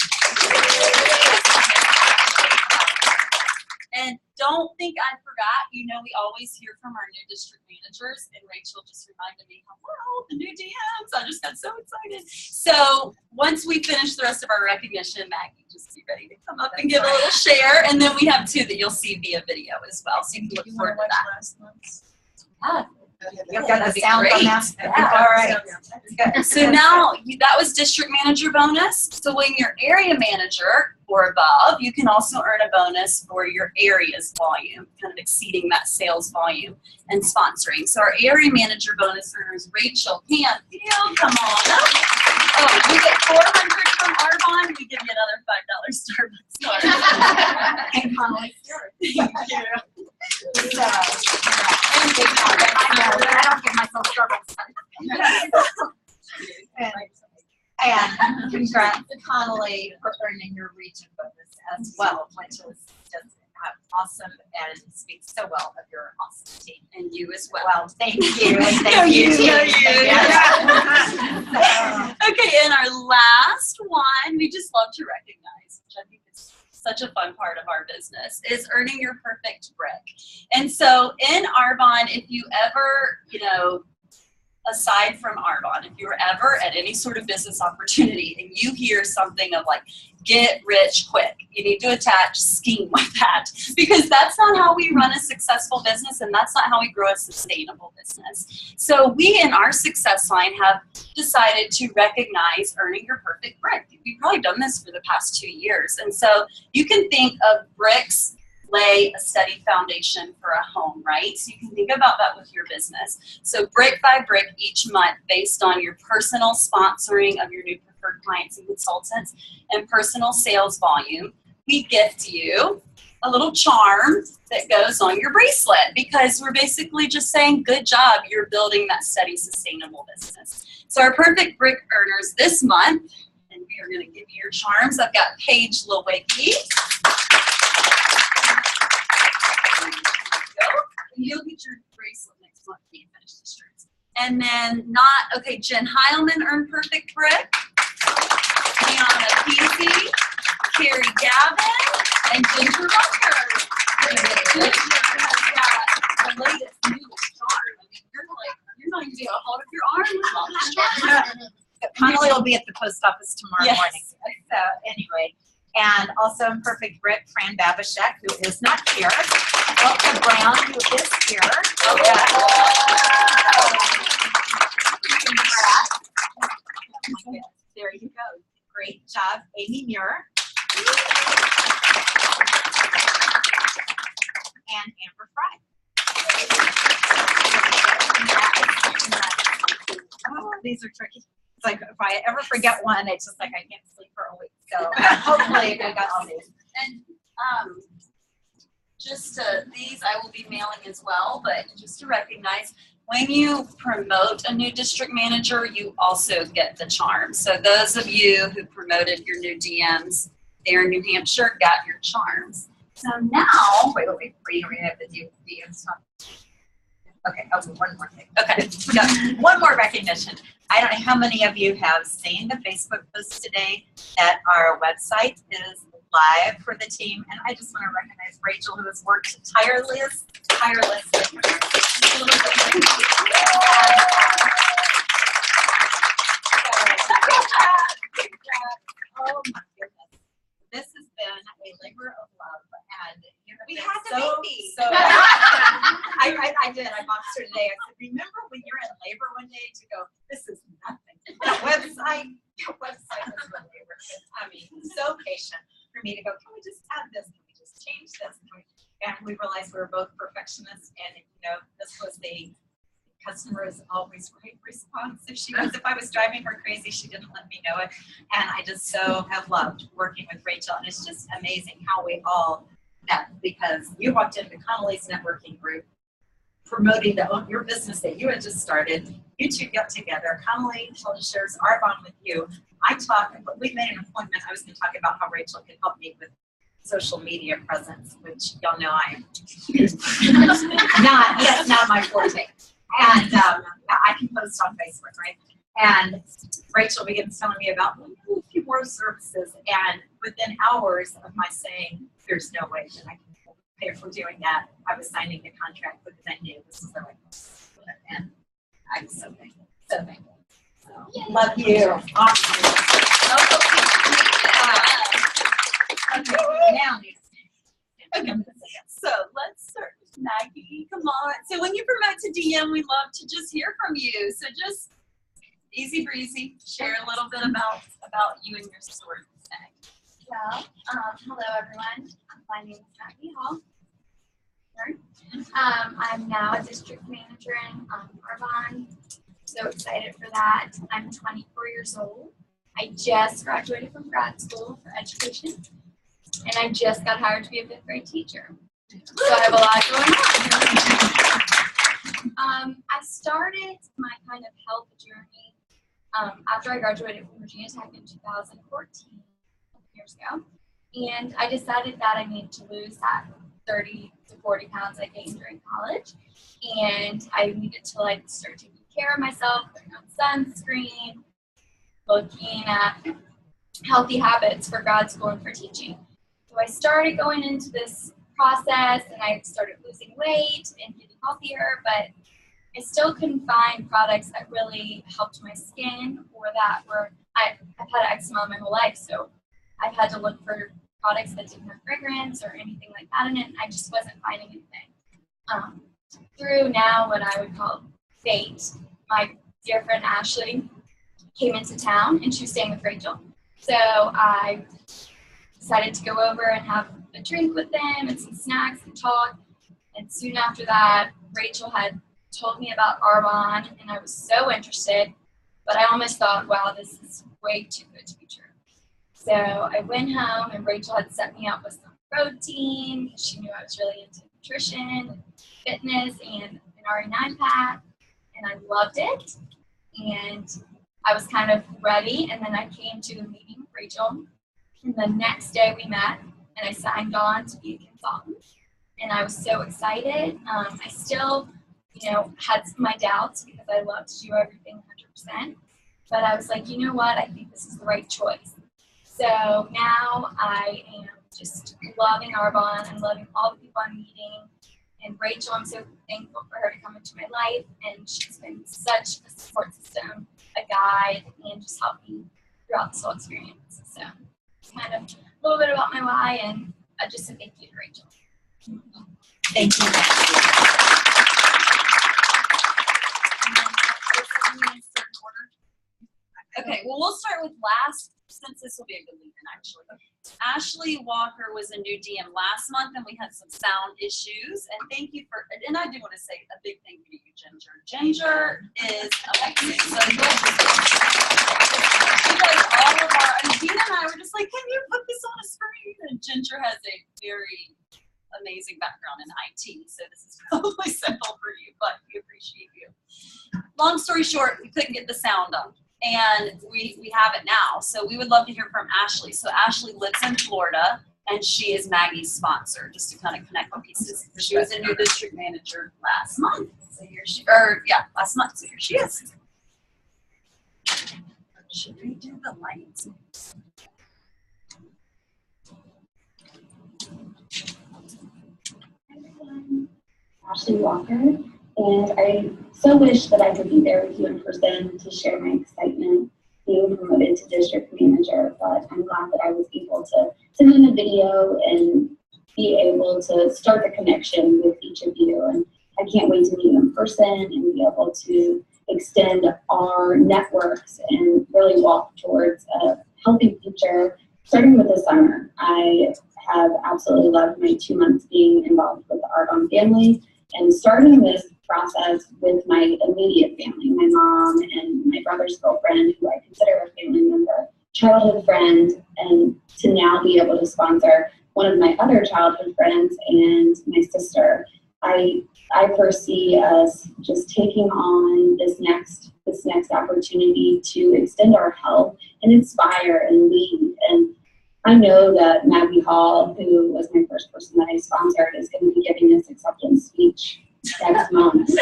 And don't think I forgot, you know, we always hear from our new district managers, and Rachel just reminded me, hello, the new DMs, I just got so excited. So once we finish the rest of our recognition, Maggie, just be ready to come up and give a little share, and then we have two that you'll see via video as well, so you can look forward to that. You've got the sound on that? Yeah. All right. So now that was district manager bonus. So when you're area manager or above, you can also earn a bonus for your area's volume, kind of exceeding that sales volume and sponsoring. So our area manager bonus earners, Rachel Canfield, come on up. Oh, you get $400 from Arbonne, we give you another $5 Starbucks card. And Connolly Stewart. Thank you. So, I don't give myself Starbucks. And congrats to Connolly for earning your region bonus as well, which was just awesome and speaks so well of your awesome team. And you as well. Well, thank you. And thank you. Okay, and our last one, we just love to recognize, which I think is such a fun part of our business, is earning your perfect brick. And so in Arbonne, if you ever, you know, aside from Arbonne, if you were ever at any sort of business opportunity and you hear something of like, get rich quick, you need to attach scheme with that, because that's not how we run a successful business, and that's not how we grow a sustainable business. So we in our success line have decided to recognize earning your perfect brick. We've probably done this for the past 2 years. And so you can think of bricks lay a steady foundation for a home, right? So you can think about that with your business. So brick by brick each month, based on your personal sponsoring of your new preferred clients and consultants and personal sales volume, we gift you a little charm that goes on your bracelet, because we're basically just saying, good job, you're building that steady, sustainable business. So our perfect brick earners this month, and we are going to give you your charms. I've got Paige Lewicki. You'll get your bracelet next month when you finish the shirts. And then Jen Heilman earned perfect brick. Deanna Peasy, Carrie Gavin, and Ginger Rucker. Ginger has got the latest new charm. I mean, you're not even able to hold up your arm with all the charm. Connolly will be at the post office tomorrow morning. So anyway, and also in perfect brick, Fran Babishak, who is not here. Elka Brown, who is here. There you go. Great job, Amy Muir. these are tricky. It's like if I ever forget one, it's just like I can't sleep for a week. So hopefully I got all these. And these I will be mailing as well, but just to recognize, when you promote a new district manager, you also get the charm. So those of you who promoted your new DMs there in New Hampshire got your charms. So now, wait, are you reading the DMs? Okay, one more thing. Okay, So one more recognition. I don't know how many of you have seen the Facebook post today that our website is live for the team, and I just want to recognize Rachel, who has worked tirelessly. Oh my goodness, this has been a labor of love, and you have We been had the baby. So I did. I boxed her today. I said, remember when you're in labor one day to go, this is nothing. Your website was the labor. I mean, so patient for me to go, can we just add this? Can we just change this? And we realized we were both perfectionists, and this was the customer is always right response. If I was driving her crazy, she didn't let me know it. And I just so have loved working with Rachel, and it's just amazing how we all met, because you walked into Connolly's networking group promoting your business that you had just started. You two got together. Connolly shares Arbonne with you. We made an appointment. I was going to talk about how Rachel could help me with social media presence, which y'all know I am that's not my forte. And I can post on Facebook, right? And Rachel begins telling me about a few more services, and within hours of my saying, there's no way that I can pay for doing that, I was signing the contract because I knew this was the right one. And I'm so thankful. So thankful. So, love you. Awesome. Okay, so let's start with Maggie. Come on. So when you promote to DM, we love to just hear from you. So just easy breezy, share a little bit about you and your story. Well, hello everyone. My name is Maggie Hall. I'm now a district manager in Arbonne. So excited for that. I'm 24 years old. I just graduated from grad school for education, and I just got hired to be a fifth grade teacher. So I have a lot going on. I started my kind of health journey after I graduated from Virginia Tech in 2014, years ago, and I decided that I needed to lose that 30 to 40 pounds I gained during college, and I needed to start taking care of myself, putting on sunscreen, looking at healthy habits for grad school and for teaching. So I started going into this process, and I started losing weight and getting healthier, but I still couldn't find products that really helped my skin, or that I've had eczema my whole life, so I've had to look for products that didn't have fragrance or anything like that in it, and I just wasn't finding anything. Through now what I would call fate, my dear friend Ashley came into town, and she was staying with Rachel. So I decided to go over and have a drink with them and some snacks and talk. And soon after that, Rachel had told me about Arbonne, and I was so interested, but I almost thought, wow, this is way too good to be true. So I went home, and Rachel had set me up with some protein. She knew I was really into nutrition, fitness, and an RE9 pack, and I loved it. And I was kind of ready, and then I came to the meeting with Rachel, and the next day we met, and I signed on to be a consultant, and I was so excited. I still, had my doubts because I love to do everything 100%, but I was like, you know what, I think this is the right choice. So now I am just loving Arbonne. I'm loving all the people I'm meeting. And Rachel, I'm so thankful for her to come into my life, and she's been such a support system, a guide, and just helped me throughout this whole experience. So it's kind of a little bit about my why, and just a thank you to Rachel. Thank you. Okay, well, we'll start with last, since this will be a good lead-in, actually. Ashley Walker was a new DM last month, and we had some sound issues. And thank you for, and I do want to say a big thank you to you, Ginger. Ginger is amazing. So because all of our, and Deena and I were just like, can you put this on a screen? And Ginger has a very amazing background in IT, so this is probably simple for you, but we appreciate you. Long story short, we couldn't get the sound up, and we have it now, so we would love to hear from Ashley. So Ashley lives in Florida, and she is Maggie's sponsor, just to kind of connect the pieces. She was a new district manager last month, so here she, last month, so here she is. Should we do the lights? Ashley Walker, and I so wish that I could be there with you in person to share my excitement being promoted to district manager, but I'm glad that I was able to send in a video and be able to start the connection with each of you, and I can't wait to meet you in person and be able to extend our networks and really walk towards a healthy future, starting with the summer. I have absolutely loved my 2 months being involved with the Arbonne family and starting this process with my immediate family, my mom and my brother's girlfriend, who I consider a family member, childhood friend, and to now be able to sponsor one of my other childhood friends and my sister. I foresee us just taking on this next opportunity to extend our help and inspire and lead. And I know that Maggie Hall, who was my first person that I sponsored, is going to be giving this acceptance speech next month. To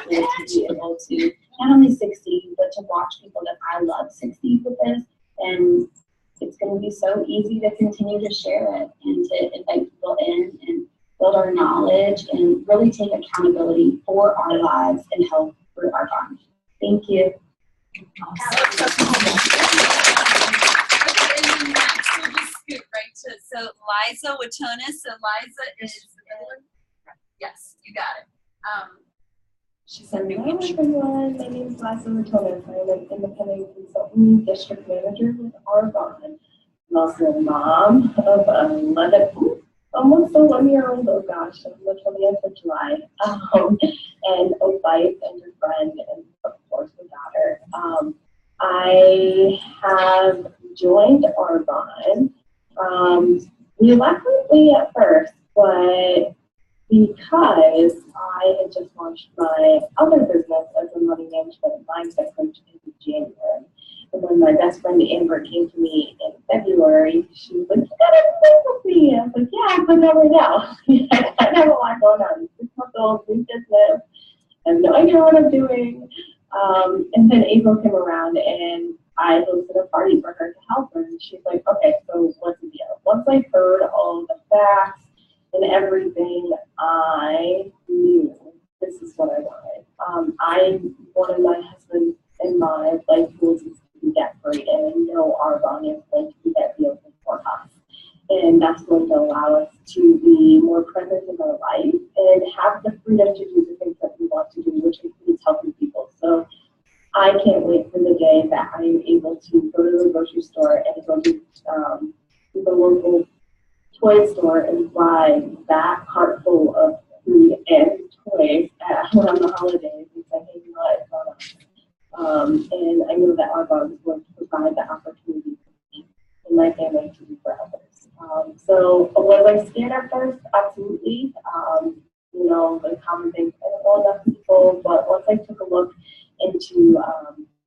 be able to not only succeed, but to watch people that I love succeed with this. And it's going to be so easy to continue to share it and to invite people in and build our knowledge and really take accountability for our lives and health through Arbonne. Thank you. Right to, so Liza Watonis. So Liza is, yes, you got it. She's a new Hello everyone, my name is Liza Watonis. I'm an independent consultant district manager with Arbonne. I'm also a mom of 11, almost a 1-year-old, oh gosh, on the 20th of July, and a wife and a friend, and of course a daughter. I have joined Arbonne reluctantly at first, but because I had just launched my other business as a money management and mindset coach in January. And when my best friend Amber came to me in February, she was like, you gotta play with me. I was like, yeah, but not right now. I have a lot going on. 6-month-old, new business. I have no idea what I'm doing. And then April came around and I hosted a party for her to help her. And she's like, okay, so what's the deal? Once I heard all the facts and everything, I knew this is what I wanted. I wanted my husband and my life goals is to be debt free, and I know Arbonne is going to be that vehicle for us. And that's going to allow us to be more present in our life and have the freedom to do the things that we want to do, which includes helping people. So I can't wait for the day that I am able to go to the grocery store and go to the local toy store and buy that cart full of food and toys around the holidays and say, hey, you know what, it's on us. And I know that Arbonne is going to provide the opportunity for me and my family to do for others. So was I scared at first? Absolutely. You know, the common things, I don't know enough people, but once I took a look into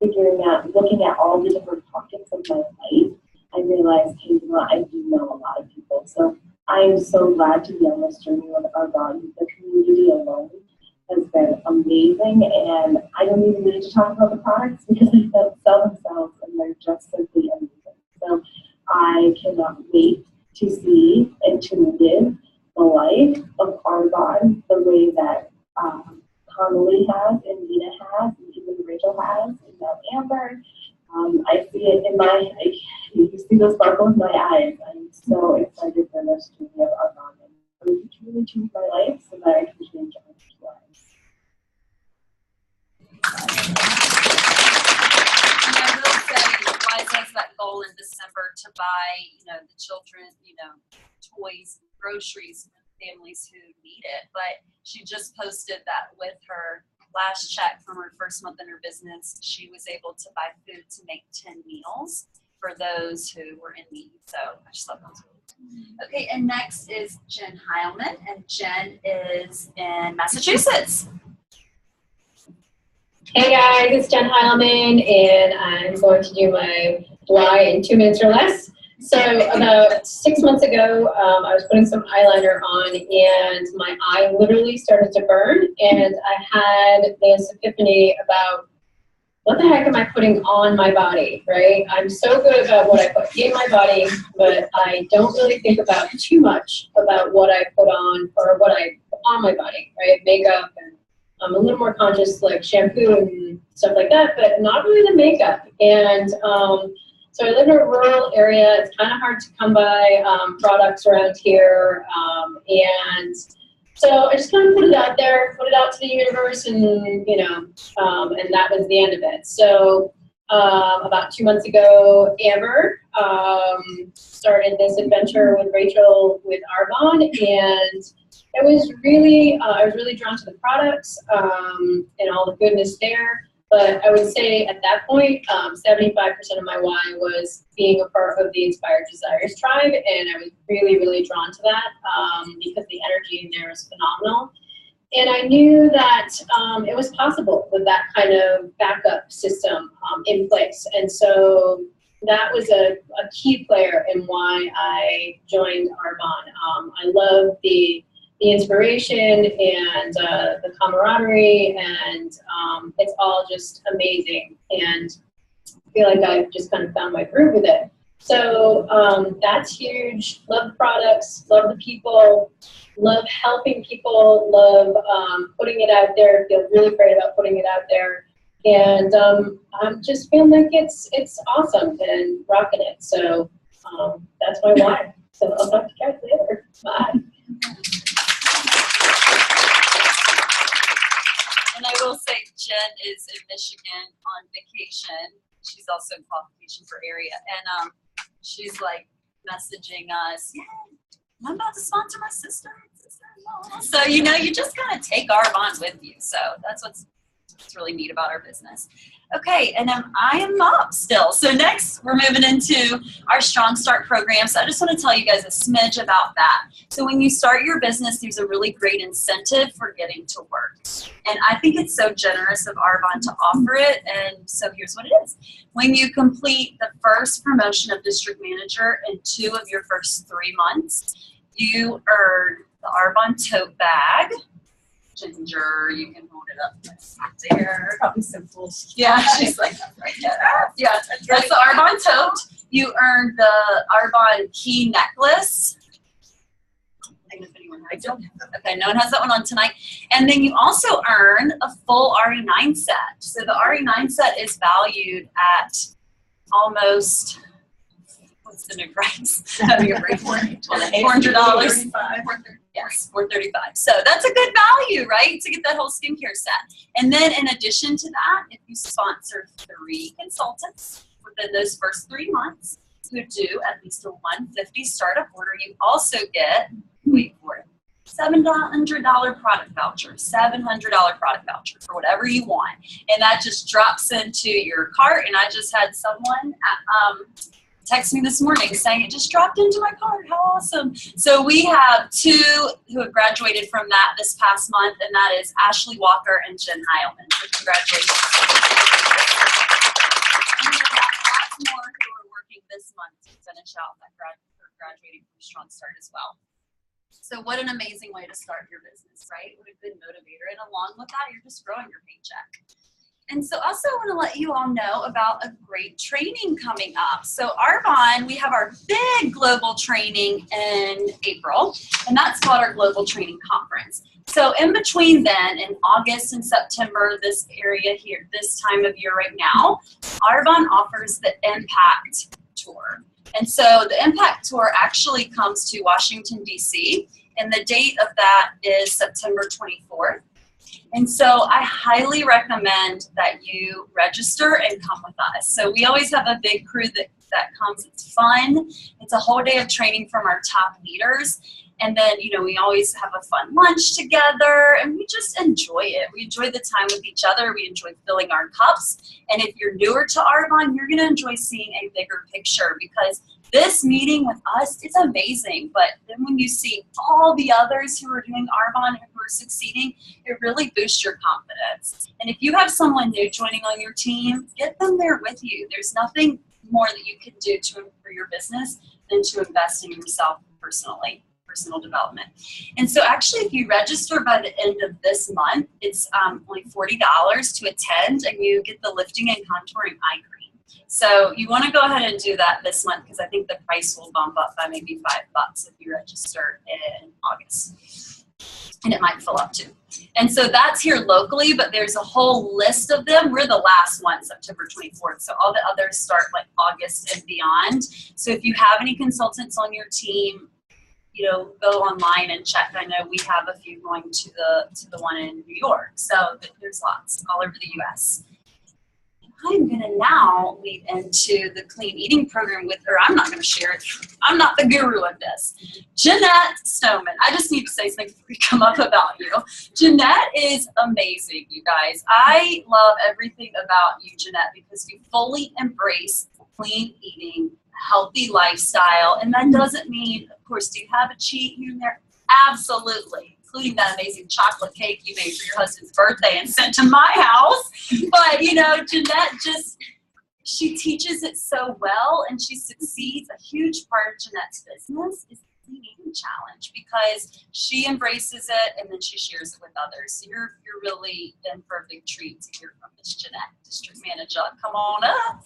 looking at all the different pockets of my life, I realized, hey, you know, I do know a lot of people. So I am so glad to be on this journey with Arbonne. The community alone has been amazing, and I don't even need to talk about the products because they sell themselves and they're just simply amazing. So I cannot wait to see and to live the life of Arbonne the way that Connolly has and Deena has and even Rachel has and now Amber. I see it in you see the sparkle in my eyes. I'm so excited for this journey of Arbonne. I'm going to truly change my life so that I can change others' lives. And I will say, Liza has that goal April and December to buy, you know, the children, you know, toys, groceries for families who need it. But she just posted that with her last check from her first month in her business, she was able to buy food to make 10 meals for those who were in need. So I just thought that was really cool. Okay, and next is Jen Heilman, and Jen is in Massachusetts. Hey guys, it's Jen Heilman, and I'm going to do my why in 2 minutes or less. So about 6 months ago, I was putting some eyeliner on, and my eye literally started to burn, and I had this epiphany about what the heck am I putting on my body, right? I'm so good about what I put in my body, but I don't really think about too much about what I put on or what I put on my body, right? Makeup, and I'm a little more conscious, like shampoo and stuff like that, but not really the makeup. And so I live in a rural area. It's kind of hard to come by products around here, and so I just kind of put it out there, put it out to the universe, and you know, and that was the end of it. So about 2 months ago, Amber started this adventure with Rachel with Arbonne, and it was really, I was really drawn to the products and all the goodness there. But I would say at that point, 75% of my why was being a part of the Inspired Desires tribe, and I was really, really drawn to that because the energy in there is phenomenal. And I knew that it was possible with that kind of backup system in place. And so that was a key player in why I joined Arbonne. I love the inspiration and the camaraderie, and it's all just amazing, and I feel like I've just kind of found my groove with it. So that's huge. Love the products, love the people, love helping people, love putting it out there, feel really great about putting it out there, and I'm just feeling like it's awesome and rocking it. So that's my why. So I'll talk to you guys later. Bye. And I will say Jen is in Michigan on vacation. She's also in qualification for area. And she's like messaging us, yeah, I'm about to sponsor my sister-in-law. So, you know, you just kind of take Arbonne with you. So that's what's really neat about our business. Okay, and I am up still. So next, we're moving into our Strong Start program. So I just want to tell you guys a smidge about that. So when you start your business, there's a really great incentive for getting to work. And I think it's so generous of Arbonne to offer it. And so here's what it is. When you complete the first promotion of district manager in 2 of your first 3 months, you earn the Arbonne tote bag. Ginger, you can hold it up there. Probably so cool. Yeah, she's like, right there. Yeah, that's the Arbonne tote. You earned the Arbonne key necklace. If anyone has it. Okay, no one has that one on tonight. And then you also earn a full RE9 set. So the RE9 set is valued at almost, what's the new price? $400. Yes, $435. So that's a good value, right? To get that whole skincare set. And then in addition to that, if you sponsor 3 consultants within those first 3 months who do at least a $150 startup order, you also get, wait for it, $700 product voucher, $700 product voucher for whatever you want. And that just drops into your cart. And I just had someone text me this morning saying it just dropped into my cart. How awesome. So we have 2 who have graduated from that this past month, and that is Ashley Walker and Jen Heilman. So congratulations. And we have lots more who are working this month to finish out that graduating from Strong Start as well. So what an amazing way to start your business, right? What a good motivator. And along with that, you're just growing your paycheck. And so also I want to let you all know about a great training coming up. So Arbonne, we have our big global training in April, and that's called our Global Training Conference. So in between then, in August and September, this area here, this time of year right now, Arbonne offers the Impact Tour. And so the Impact Tour actually comes to Washington, D.C., and the date of that is September 24th. And so I highly recommend that you register and come with us. So we always have a big crew that that comes. It's fun. It's a whole day of training from our top leaders. And then, you know, we always have a fun lunch together, and we just enjoy it. We enjoy the time with each other. We enjoy filling our cups. And if you're newer to Arbonne, you're going to enjoy seeing a bigger picture, because this meeting with us, it's amazing. But then when you see all the others who are doing Arbonne and who are succeeding, it really boosts your confidence. And if you have someone new joining on your team, get them there with you. There's nothing more that you can do for your business than to invest in yourself personally. Personal development. And so actually, if you register by the end of this month, it's only $40 to attend, and you get the lifting and contouring eye cream. So you want to go ahead and do that this month, because I think the price will bump up by maybe $5 if you register in August. And it might fill up too. And so that's here locally, but there's a whole list of them. We're the last one, September 24th. So all the others start like August and beyond. So if you have any consultants on your team, you know, go online and check. I know we have a few going to the one in New York. So there's lots all over the U.S. I'm going to now lead into the clean eating program I'm not going to share it. I'm not the guru of this. Jeanette Stoneman. I just need to say something before we come up about you. Jeanette is amazing, you guys. I love everything about you, Jeanette, because you fully embrace clean eating, healthy lifestyle. And that doesn't mean, of course, do you have a cheat here and there? Absolutely. Including that amazing chocolate cake you made for your husband's birthday and sent to my house. But, you know, Jeanette she teaches it so well, and she succeeds. A huge part of Jeanette's business is the clean eating challenge, because she embraces it and then she shares it with others. So you're really in for a big treat to hear from Miss Jeanette, District Manager. Come on up.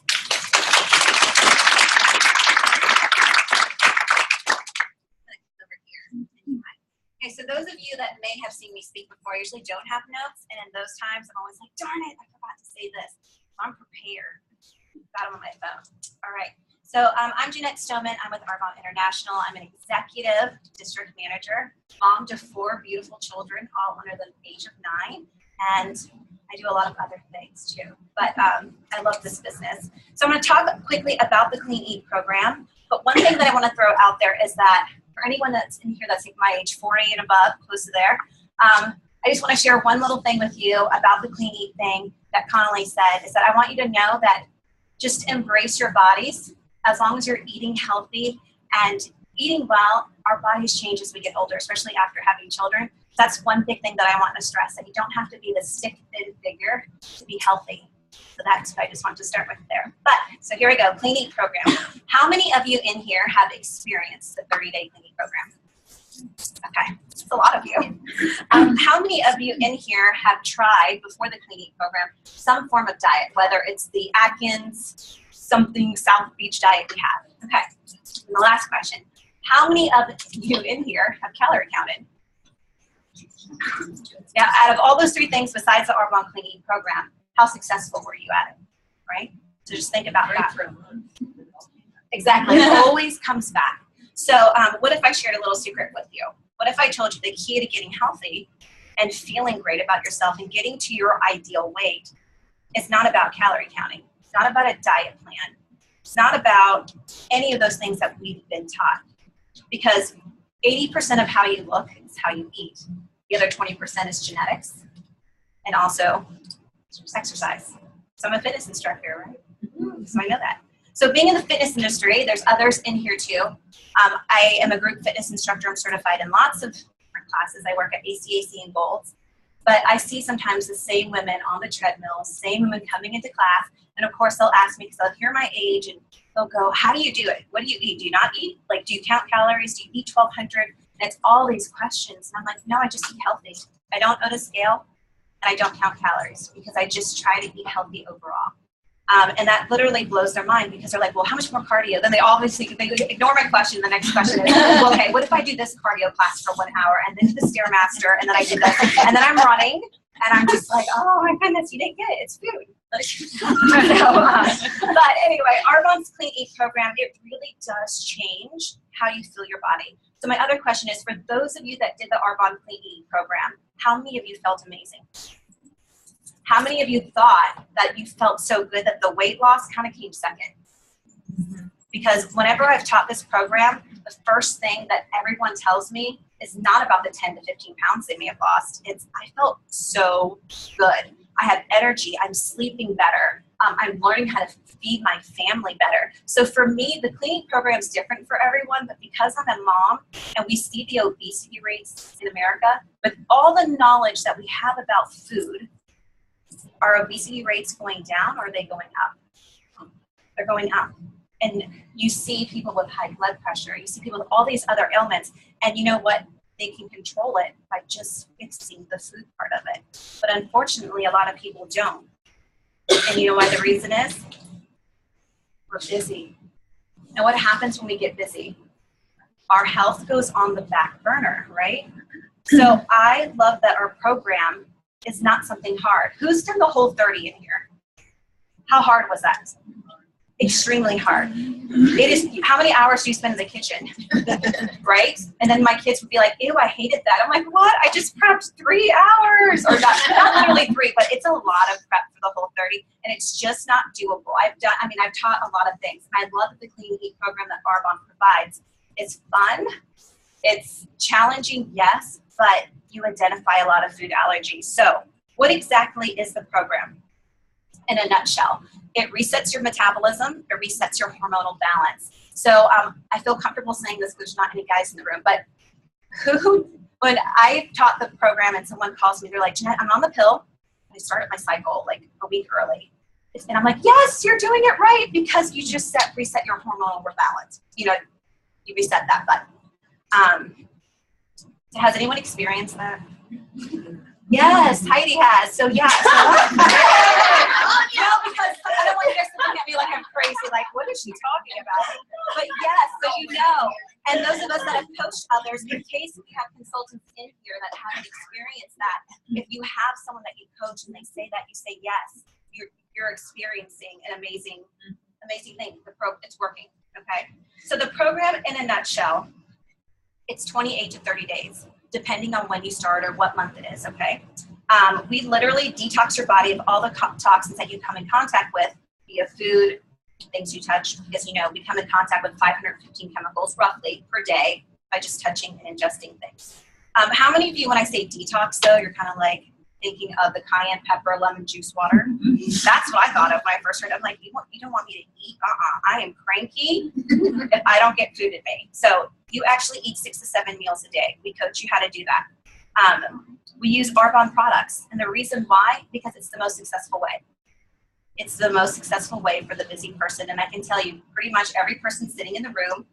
Okay, so those of you that may have seen me speak before, I usually don't have notes, and in those times, I'm always like, darn it, I forgot to say this. I'm prepared. Got them on my phone. All right. So I'm Jeanette Stoneman. I'm with Arbonne International. I'm an executive district manager, mom to 4 beautiful children, all under the age of 9, and I do a lot of other things too. But I love this business. So I'm going to talk quickly about the Clean Eat program. But one thing that I want to throw out there is that for anyone that's in here that's like my age, 40 and above, close to there, I just want to share one little thing with you about the Clean Eat thing that Connolly said, is that I want you to know that just embrace your bodies. As long as you're eating healthy and eating well, our bodies change as we get older, especially after having children. That's one big thing that I want to stress, that you don't have to be the stick thin figure to be healthy. So that's what I just want to start with there. But, so here we go, Clean Eat program. How many of you in here have experienced the 30-day Clean Eat program? Okay, that's a lot of you. How many of you in here have tried, before the Clean Eat program, some form of diet, whether it's the Atkins, something South Beach diet we have? Okay, and the last question. How many of you in here have calorie counted? Now, out of all those 3 things besides the Arbonne Clean Eat program, how successful were you at it, right? So just think about that. Exactly, it always comes back. So what if I shared a little secret with you? What if I told you the key to getting healthy and feeling great about yourself and getting to your ideal weight is not about calorie counting. It's not about a diet plan. It's not about any of those things that we've been taught. Because 80% of how you look is how you eat. The other 20% is genetics and also exercise. So I'm a fitness instructor, right? So I know that. So being in the fitness industry, there's others in here too. I am a group fitness instructor. I'm certified in lots of different classes. I work at ACAC and Golds. But I see sometimes the same women on the treadmill, same women coming into class. And of course, they'll ask me, because they'll hear my age, and they'll go, how do you do it? What do you eat? Do you not eat? Like, do you count calories? Do you eat 1,200? And it's all these questions. And I'm like, no, I just eat healthy. I don't own a scale, and I don't count calories, because I just try to eat healthy overall. And that literally blows their mind, because they're like, well, how much more cardio? Then they ignore my question. The next question is, well, okay, what if I do this cardio class for 1 hour, and then the Stairmaster, and then I do this, and then I'm running, and I'm just like, oh my goodness, you didn't get it. It's food. But anyway, Arbonne's Clean Eat program, it really does change how you feel your body. So my other question is, for those of you that did the Arbonne Clean Eat program, how many of you felt amazing? How many of you thought that you felt so good that the weight loss kind of came second? Because whenever I've taught this program, the first thing that everyone tells me is not about the 10 to 15 pounds they may have lost. It's, I felt so good. I have energy. I'm sleeping better. I'm learning how to feed my family better. So for me, the cleaning program is different for everyone, but because I'm a mom and we see the obesity rates in America, with all the knowledge that we have about food, are obesity rates going down or are they going up? They're going up. And you see people with high blood pressure, you see people with all these other ailments, and you know what? They can control it by just fixing the food part of it. But unfortunately, a lot of people don't. And you know why the reason is? We're busy. And what happens when we get busy? Our health goes on the back burner, right? So I love that our program is not something hard. Who's done the whole 30 in here? How hard was that? Extremely hard. It is. How many hours do you spend in the kitchen? Right? And then my kids would be like, ew, I hated that. I'm like, what? I just prepped 3 hours. Or not literally 3, but it's a lot of prep for the whole 30. And it's just not doable. I've taught a lot of things. I love the Clean and Eat program that Arbonne provides. It's fun. It's challenging, yes, but you identify a lot of food allergies. So what exactly is the program? In a nutshell, it resets your metabolism, it resets your hormonal balance. So I feel comfortable saying this because there's not any guys in the room, but when I taught the program and someone calls me, they're like, Jeanette, I'm on the pill. I started my cycle like a week early. And I'm like, yes, you're doing it right because you just reset your hormonal balance. You know, you reset that button. Has anyone experienced that? Yes, Heidi has. So yeah. No, because I don't want you guys to look at me like I'm crazy. Like, what is she talking about? But yes, so you know. And those of us that have coached others, in case we have consultants in here that haven't experienced that, if you have someone that you coach and they say that, you say yes, you're experiencing an amazing thing. It's working. Okay. So the program in a nutshell, it's 28 to 30 days. Depending on when you start or what month it is, okay? We literally detox your body of all the toxins that you come in contact with via food, things you touch, because, you know, we come in contact with 515 chemicals roughly per day by just touching and ingesting things. How many of you, when I say detox, though, you're kind of like thinking of the cayenne pepper, lemon juice water? That's what I thought of when I first heard it. I'm like, you don't want me to eat? I am cranky if I don't get food in me. So you actually eat 6 to 7 meals a day. We coach you how to do that. We use Arbonne products. And the reason why, because it's the most successful way. It's the most successful way for the busy person. And I can tell you, pretty much every person sitting in the room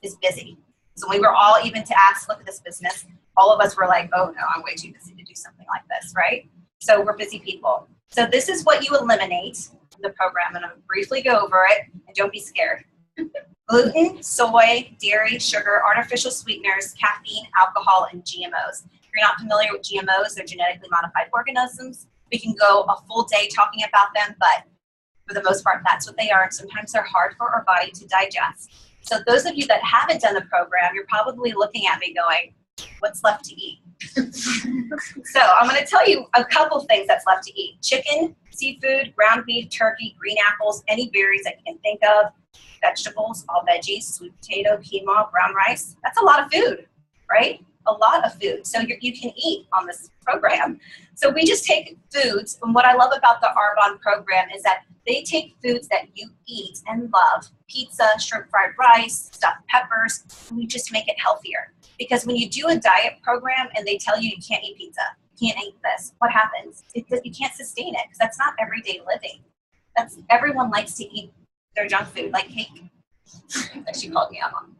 is busy. So we were all even to ask, look at this business, all of us were like, oh no, I'm way too busy to do something like this, right? So we're busy people. So this is what you eliminate in the program. And I'm going to briefly go over it, and don't be scared. Gluten, soy, dairy, sugar, artificial sweeteners, caffeine, alcohol, and GMOs. If you're not familiar with GMOs, they're genetically modified organisms. We can go a full day talking about them, but for the most part, that's what they are. And sometimes they're hard for our body to digest. So those of you that haven't done the program, you're probably looking at me going, what's left to eat? So I'm going to tell you a couple things that's left to eat. Chicken, seafood, ground beef, turkey, green apples, any berries that you can think of, vegetables, all veggies, sweet potato, quinoa, brown rice. That's a lot of food, right? A lot of food. So you can eat on this program. So we just take foods, and what I love about the Arbonne program is that they take foods that you eat and love, pizza, shrimp fried rice, stuffed peppers, and we just make it healthier. Because when you do a diet program and they tell you you can't eat pizza, you can't eat this, what happens? You can't sustain it because that's not everyday living. Everyone likes to eat their junk food, like cake. That she called me out on.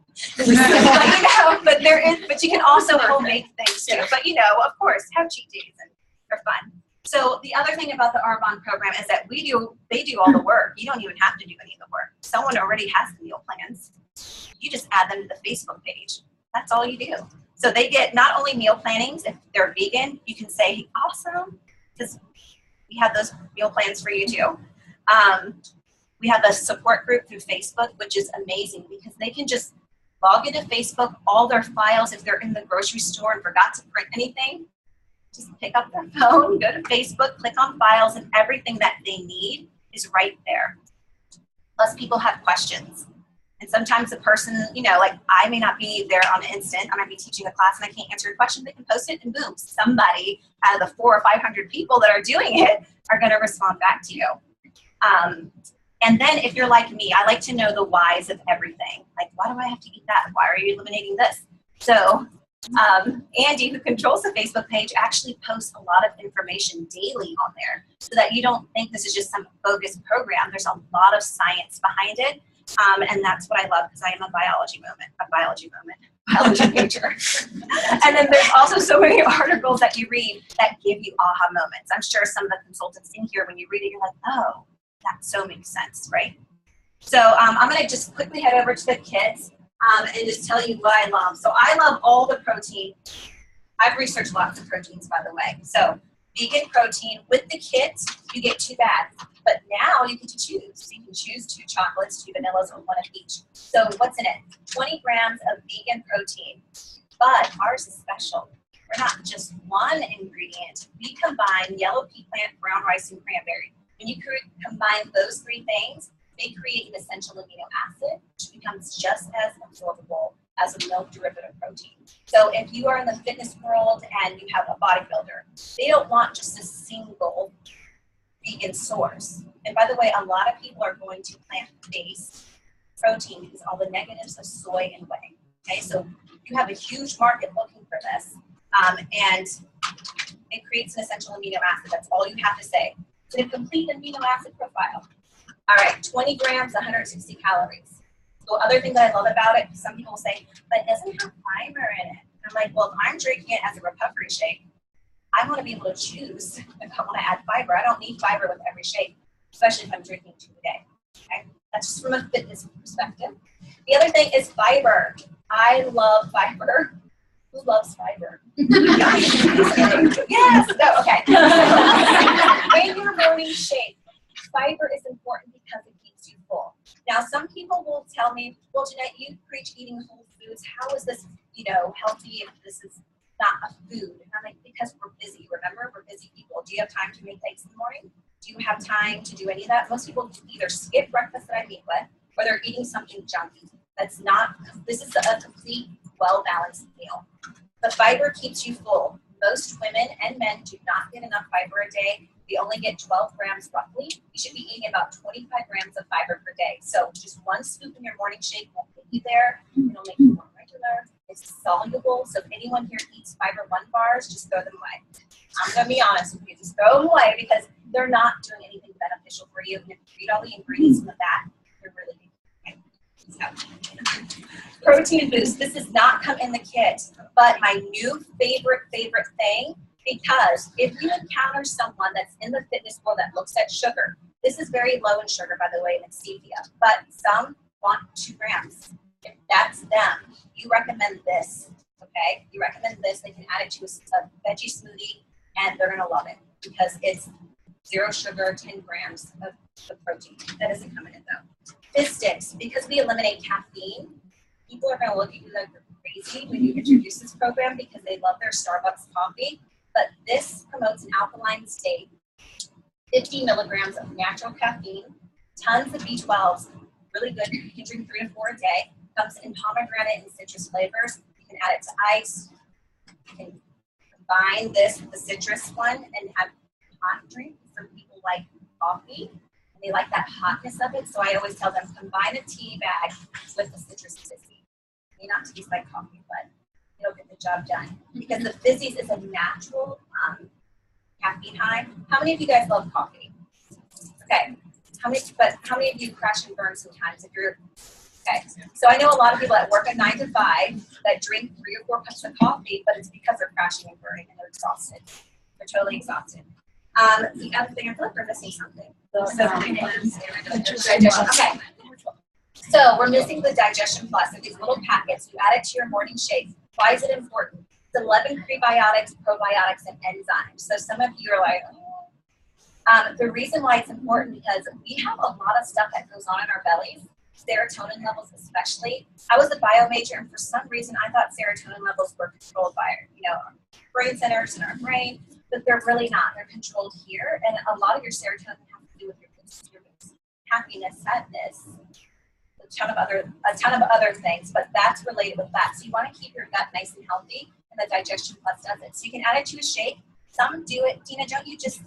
But you can also homemade things too. But of course, have cheat days and they're fun. So the other thing about the Arbonne program is that they do all the work. You don't even have to do any of the work. Someone already has the meal plans. You just add them to the Facebook page. That's all you do. So they get not only meal plannings, if they're vegan, you can say, awesome, because we have those meal plans for you too. We have a support group through Facebook, which is amazing because they can just log into Facebook, all their files, if they're in the grocery store and forgot to print anything, just pick up their phone, go to Facebook, click on files, and everything that they need is right there. Plus people have questions. And sometimes the person, you know, like I may not be there on the instant. I might be teaching a class and I can't answer your question. They can post it and boom, somebody out of the 400 or 500 people that are doing it are going to respond back to you. And then if you're like me, I like to know the whys of everything. Like, why do I have to eat that? Why are you eliminating this? So Andy, who controls the Facebook page, actually posts a lot of information daily on there so that you don't think this is just some bogus program. There's a lot of science behind it. And that's what I love because I am a biology major. And then there's also so many articles that you read that give you aha moments. I'm sure some of the consultants in here, when you read it, you're like, oh, that so makes sense, right? So I'm going to just quickly head over to the kits and just tell you what I love. So I love all the protein. I've researched lots of proteins, by the way. So vegan protein. With the kit, you get 2 bags. But now you get to choose. So you can choose 2 chocolates, 2 vanillas, or 1 of each. So what's in it? 20 grams of vegan protein. But ours is special. We're not just one ingredient. We combine yellow pea plant, brown rice, and cranberry. When you combine those 3 things, they create an essential amino acid, which becomes just as absorbable as a milk derivative protein. So if you are in the fitness world and you have a bodybuilder, they don't want just a single vegan source. And by the way, a lot of people are going to plant-based protein because all the negatives of soy and whey. Okay, so you have a huge market looking for this, and it creates an essential amino acid. That's all you have to say. To complete amino acid profile. All right, 20 grams, 160 calories. So other thing that I love about it, some people say, but it doesn't have fiber in it. I'm like, well, if I'm drinking it as a recovery shake, I want to be able to choose if I want to add fiber. I don't need fiber with every shake, especially if I'm drinking 2 a day. Okay? That's just from a fitness perspective. The other thing is fiber. I love fiber. Who loves fiber? Yes. No, okay. In your morning shake, fiber is important because it keeps you full. Now, some people will tell me, well, Jeanette, you preach eating whole foods. How is this, healthy if this is not a food? And I'm like, because we're busy. Remember, we're busy people. Do you have time to make eggs in the morning? Do you have time to do any of that? Most people either skip breakfast that I meet with, or they're eating something junky. That's not, this is a complete, well-balanced meal. The fiber keeps you full. Most women and men do not get enough fiber a day. We only get 12 grams roughly. You should be eating about 25 grams of fiber per day. So just 1 scoop in your morning shake won't get you there. It'll make you more regular. It's soluble. So if anyone here eats Fiber One bars, just throw them away. I'm going to be honest with you. Just throw them away because they're not doing anything beneficial for you. And if you read all the ingredients in the back, they're really good. So, protein boost. This does not come in the kit, but my new favorite thing, because if you encounter someone that's in the fitness world that looks at sugar, this is very low in sugar, by the way, and it's stevia, but some want 2 grams. If that's them, you recommend this, okay? You recommend this. They can add it to a veggie smoothie, and they're going to love it because it's 0 sugar, 10 grams of protein. That doesn't come in it, though. Fizz sticks, because we eliminate caffeine, people are going to look at you like you're crazy when you introduce this program because they love their Starbucks coffee. But this promotes an alkaline state, 50 milligrams of natural caffeine, tons of B12s, really good. You can drink 3 to 4 a day. Comes in pomegranate and citrus flavors. You can add it to ice. You can combine this with the citrus one and have hot drink. Some people like coffee. They like that hotness of it, so I always tell them combine a tea bag with the citrus fizzy. It may not taste like coffee, but it'll get the job done. Because the fizzies is a natural caffeine high. How many of you guys love coffee? Okay. How many of you crash and burn sometimes if you're okay? So I know a lot of people that work at 9 to 5 that drink 3 or 4 cups of coffee, but it's because they're crashing and burning and they're exhausted. They're totally exhausted. The other thing, I feel like we're missing something. Okay. So we're missing the Digestion Plus. So these little packets, you add it to your morning shake. Why is it important? It's 11 prebiotics, probiotics, and enzymes. So some of you are like, oh. The reason why it's important because we have a lot of stuff that goes on in our bellies, serotonin levels especially. I was a bio major, and for some reason I thought serotonin levels were controlled by our brain centers in our brain, but they're really not. They're controlled here, and a lot of your serotonin has to do with your happiness, sadness, a ton of other things, but that's related with that. So you want to keep your gut nice and healthy, and the Digestion Plus does it. So you can add it to a shake. Some do it. Deena, don't you just?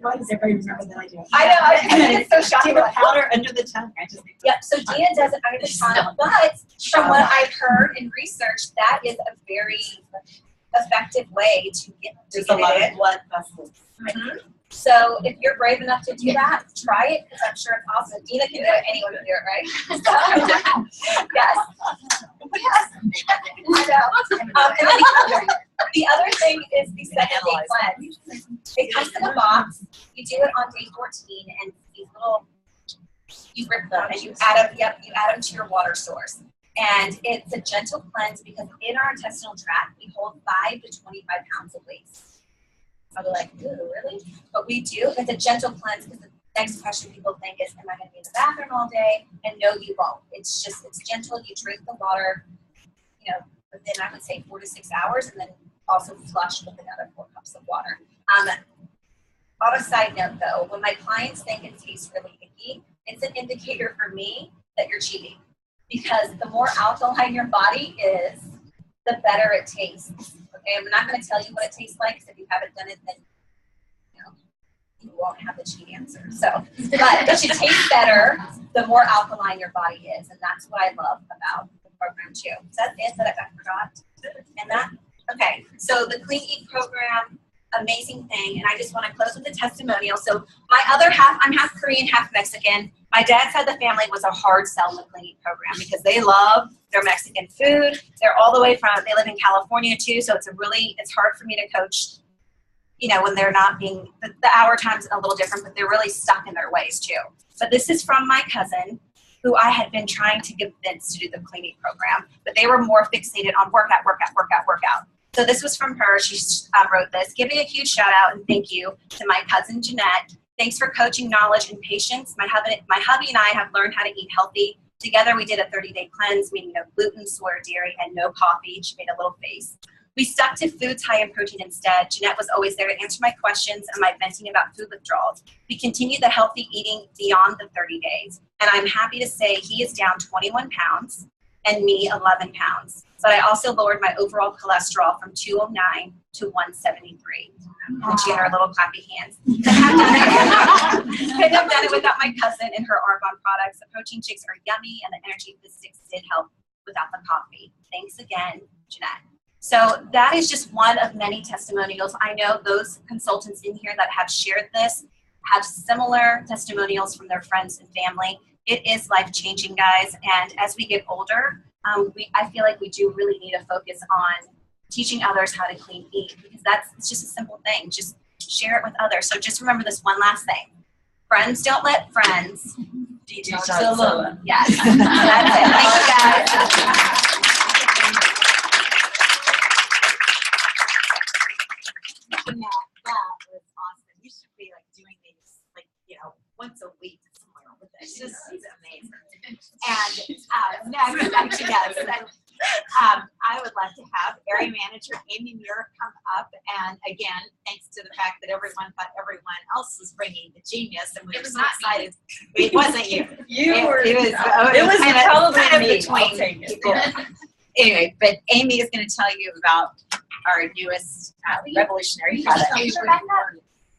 Why does everybody remember that I do it? I know. I think it's so shocking. Do a powder under the tongue. Yep. So Deena does it under the tongue, but from what I've heard in research, that is a very effective way to get There's a lot of blood vessels. Mm-hmm. So if you're brave enough to do that, try it, because I'm sure it's awesome. Deena can do it, anyone can do it, right? So, yes. I know. And then the other thing is the 7-day cleanse. It comes in a box. You do it on day 14, and these little, you rip them and you add them. Yep, you add them to your water source. And it's a gentle cleanse because in our intestinal tract we hold 5 to 25 pounds of waste. Probably like, ooh, really? But we do. It's a gentle cleanse because the next question people think is, am I going to be in the bathroom all day? And no, you won't. It's gentle. You drink the water, within, I would say, 4 to 6 hours, and then also flush with another 4 cups of water. On a side note, though, when my clients think it tastes really icky, it's an indicator for me that you're cheating. Because the more alkaline your body is, the better it tastes. Okay, I'm not going to tell you what it tastes like, because if you haven't done it, then you won't have the cheat answer. So, but it should taste better the more alkaline your body is, and that's what I love about the program too. Is that it that I forgot? And that okay. So the Clean Eat program, amazing thing, and I just want to close with a testimonial. So my other half, I'm half Korean, half Mexican. My dad's side of the family was a hard sell in the Clean Eat program because they love their Mexican food. They're all the way they live in California too, so it's hard for me to coach, when they're not being, the hour time's a little different, but they're really stuck in their ways too. But this is from my cousin, who I had been trying to convince to do the Clean Eat program, but they were more fixated on workout. So this was from her. She wrote this, giving a huge shout out and thank you to my cousin Jeanette. Thanks for coaching, knowledge, and patience. My hubby and I have learned how to eat healthy. Together we did a 30-day cleanse, meaning no gluten, soy, or dairy, and no coffee. She made a little face. We stuck to foods high in protein instead. Jeanette was always there to answer my questions and my venting about food withdrawals. We continued the healthy eating beyond the 30 days. And I'm happy to say he is down 21 pounds and me 11 pounds. But I also lowered my overall cholesterol from 209 to 173. And she had her little clappy hands. Couldn't have done it without my cousin and her Arbonne products. The protein shakes are yummy, and the energy sticks did help without the coffee. Thanks again, Jeanette. So that is just one of many testimonials. I know those consultants in here that have shared this have similar testimonials from their friends and family. It is life-changing, guys, and as we get older, I feel like we do really need to focus on teaching others how to clean eat, because it's just a simple thing. Just share it with others. So just remember this one last thing. Friends don't let friends detox alone. Yes. That's it. Thank you, guys. That was awesome. You should be doing these once a week somewhere with it. It's amazing. And next, actually, yes. I would love to have area manager Amy Muir come up, and again, thanks to the fact that everyone thought everyone else was bringing the genius, and we were so excited. It wasn't you. It was probably me. Between people. Anyway, but Amy is going to tell you about our newest revolutionary product.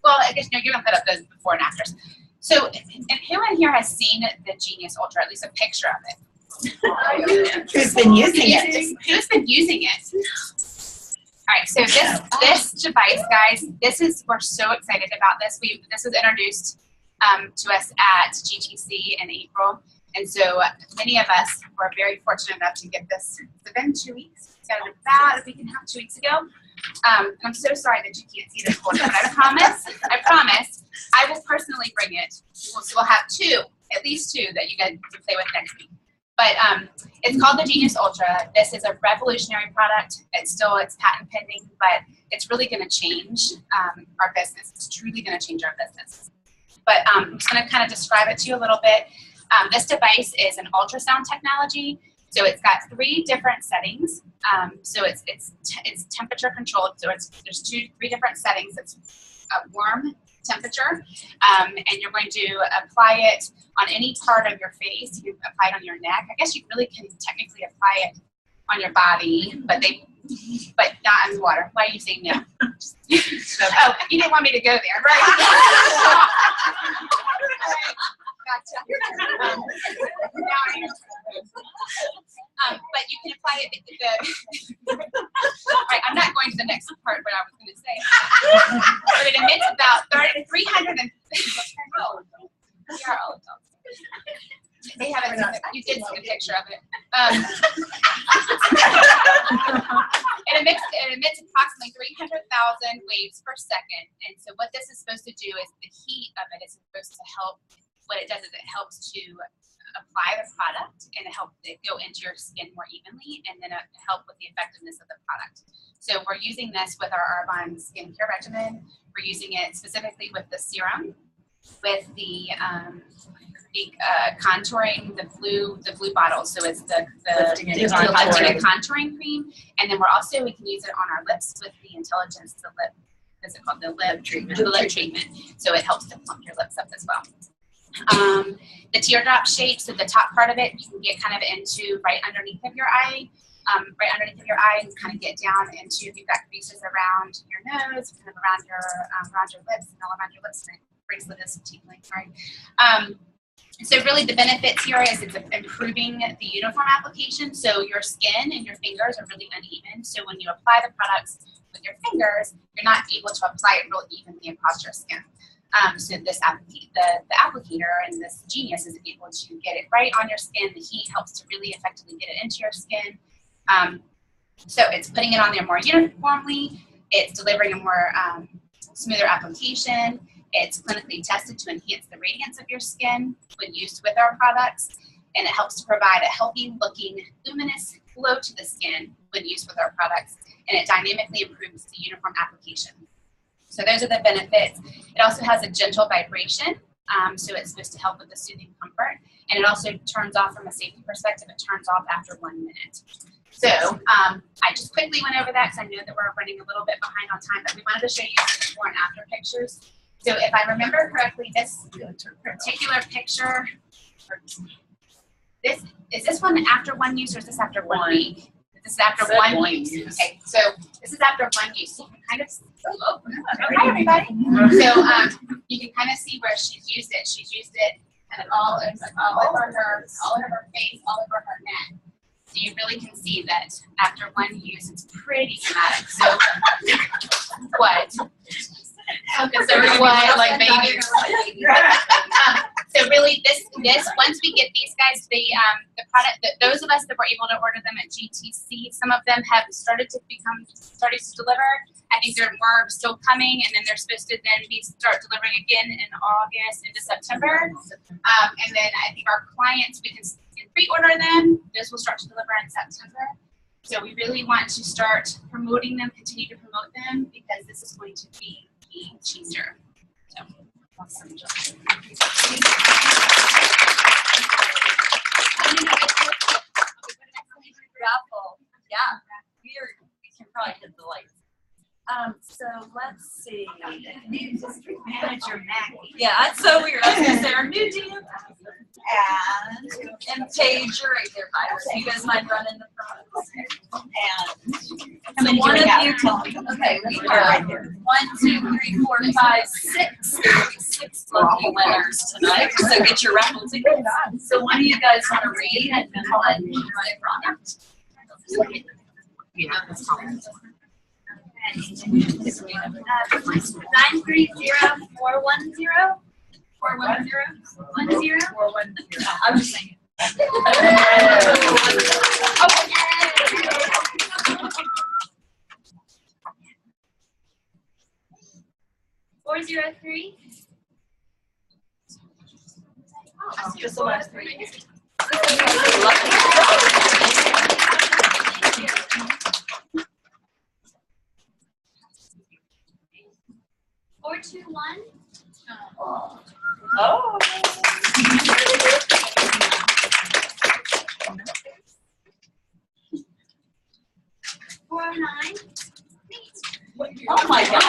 Well, I guess you're going to put up those before and afters. So, and who in here has seen the Genius Ultra, at least a picture of it? Who's been using it? Who's been using it? All right, so this device, guys, we're so excited about this. This was introduced to us at GTC in April, and so many of us were very fortunate enough to get this. It's been 2 weeks. We got it about a week and a half, 2 weeks ago. I'm so sorry that you can't see this portion, but I promise, I will personally bring it. So we'll have at least two that you get to play with next week. But it's called the Genius Ultra. This is a revolutionary product. It's patent pending, but it's really going to change our business. It's truly going to change our business. But I'm just going to kind of describe it to you a little bit. This device is an ultrasound technology. So it's got 3 different settings. So it's temperature controlled. So there's 3 different settings. It's a warm temperature, and you're going to apply it on any part of your face. You can apply it on your neck. I guess you really can technically apply it on your body, but not in the water. Why are you saying no? Oh, you didn't want me to go there, right? Gotcha. But you can apply it. Right, I'm not going to the next part. What I was going to say, but it emits about 300 and. They haven't. You did see a picture of it. It emits approximately 300,000 waves per second, and so what this is supposed to do is the heat of it is supposed to help. What it does is it helps to apply the product and help it go into your skin more evenly, and then help with the effectiveness of the product. So we're using this with our Arbonne skincare regimen. We're using it specifically with the serum, with the contouring, the blue bottle. So it's the lifting and contouring cream, and then we can use it on our lips with the Intelligence, the lip. What's it called? The lip treatment. The lip treatment. So it helps to plump your lips up as well. The teardrop shape, so the top part of it, you can get kind of into right underneath of your eye, and kind of get down into, if you've got creases around your nose, kind of around your lips, and all around your lips. And bracelet is tingling, sorry. So really the benefits here is it's improving the uniform application. So your skin and your fingers are really uneven. So when you apply the products with your fingers, you're not able to apply it real evenly across your skin. So this the applicator and this Genius is able to get it right on your skin. The heat helps to really effectively get it into your skin. So it's putting it on there more uniformly. It's delivering a more smoother application. It's clinically tested to enhance the radiance of your skin when used with our products, and it helps to provide a healthy looking, luminous glow to the skin when used with our products, and it dynamically improves the uniform application. So those are the benefits. It also has a gentle vibration, so it's supposed to help with the soothing comfort, and it also turns off from a safety perspective. It turns off after 1 minute. So I just quickly went over that because I know that we're running a little bit behind on time, but we wanted to show you some before and after pictures. So if I remember correctly, this particular picture, is this one after 1 use or is this after 1 week? This is after one use. Okay, so this is after 1 use. So you can kind of, hi everybody. So you can kind of see where she's used it. She's used it kind of all over her face, all over her neck. So you really can see that after 1 use, it's pretty dramatic. So what? Okay, so like babies. So really, this once we get these guys, the product, those of us that were able to order them at GTC, some of them have started to deliver. I think there are more still coming, and then they're supposed to then start delivering again in August into September. And then I think our clients, we can pre-order them. Those will start to deliver in September. So we really want to start promoting them, continue to promote them, because this is going to be a changer. So awesome job. Raffle. Yeah, we can probably hit the lights. So let's see. New district manager Maggie. Yeah, that's so weird. I was gonna say our new DM. And Paige, you're right there by her. So you guys mind running the front? And so one of you tell me. Okay, we have 1, 2, 3, 4, 5, 6. 6 lucky winners tonight. So get your raffle tickets. So one of you guys want to read and then one run it product. Yeah. 930-410. 410. I'm just saying. 403. Just the last 3. 421. Oh. 409. Oh my God.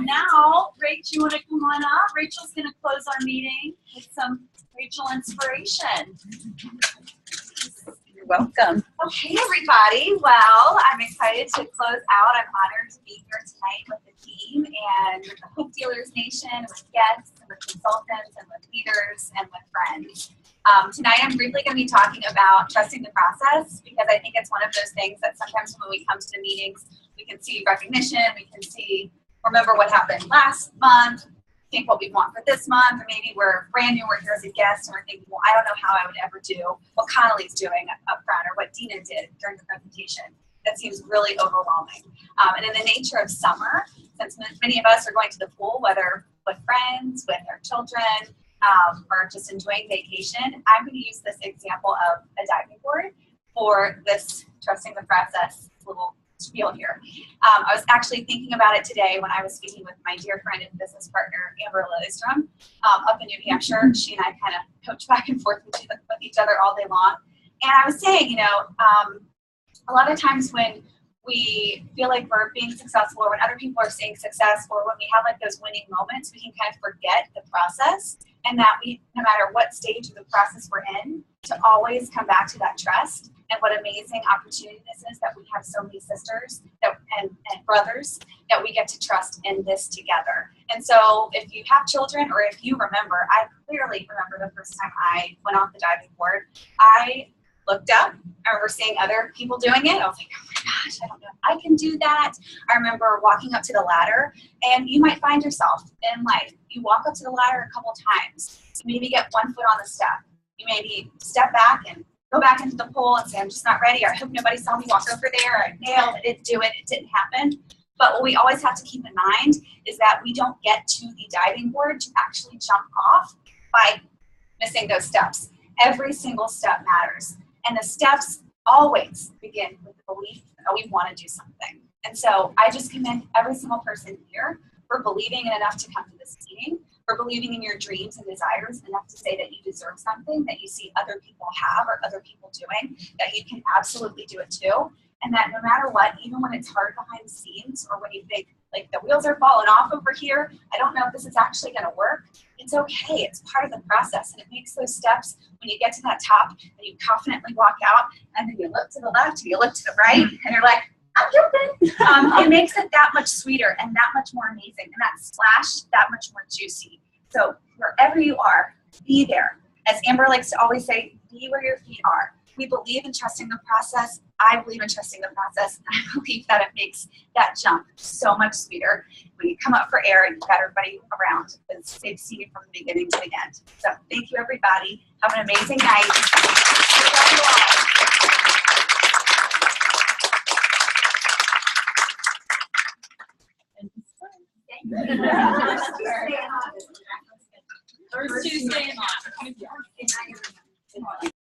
And now, Rach, you want to come on up? Rachel's going to close our meeting with some Rachel inspiration. You're welcome. Okay, everybody. Well, I'm excited to close out. I'm honored to be here tonight with the team and with the Hope Dealers Nation, with guests, and with consultants, and with leaders, and with friends. Tonight, I'm briefly going to be talking about trusting the process, because I think it's one of those things that sometimes when we come to the meetings, we can see recognition, we can see, remember what happened last month, think what we want for this month, or maybe we're brand new, we're here as a guest, and we're thinking, well, I don't know how I would ever do what Connolly's doing up front, or what Deena did during the presentation. That seems really overwhelming. And in the nature of summer, since many of us are going to the pool, whether with friends, with our children, or just enjoying vacation, I'm going to use this example of a diving board for this trusting the process little spiel here. I was actually thinking about it today when I was speaking with my dear friend and business partner, Amber Lillystrom, up in New Hampshire. She and I kind of coach back and forth with each other all day long. And I was saying, you know, a lot of times when we feel like we're being successful, or when other people are seeing success, or when we have like those winning moments, we can kind of forget the process, and that we, no matter what stage of the process we're in, to always come back to that trust. And what amazing opportunity this is, that we have so many sisters and brothers that we get to trust in this together. And so if you have children, or if you remember, I clearly remember the first time I went off the diving board, I looked up. I remember seeing other people doing it. I was like, oh my gosh, I don't know if I can do that. I remember walking up to the ladder, and you might find yourself in life, you walk up to the ladder a couple times, you maybe get 1 foot on the step. You maybe step back and go back into the pool and say, I'm just not ready, or I hope nobody saw me walk over there, I nailed it, didn't do it, it didn't happen. But what we always have to keep in mind is that we don't get to the diving board to actually jump off by missing those steps. Every single step matters. And the steps always begin with the belief that we want to do something. And so I just commend every single person here for believing in enough to come to this meeting, for believing in your dreams and desires enough to say that you deserve something that you see other people have or other people doing, that you can absolutely do it too. And that no matter what, even when it's hard behind the scenes, or when you think like the wheels are falling off over here, I don't know if this is actually going to work, it's okay. It's part of the process. And it makes those steps, when you get to that top and you confidently walk out, and then you look to the left, you look to the right, and you're like, I'm jumping. It makes it that much sweeter and that much more amazing, and that splash that much more juicy. So wherever you are, be there. As Amber likes to always say, be where your feet are. We believe in trusting the process. I believe in trusting the process. I believe that it makes that jump so much sweeter when you come up for air and you've got everybody around, because they've seen you from the beginning to the end. So thank you, everybody. Have an amazing night. First Tuesday in August.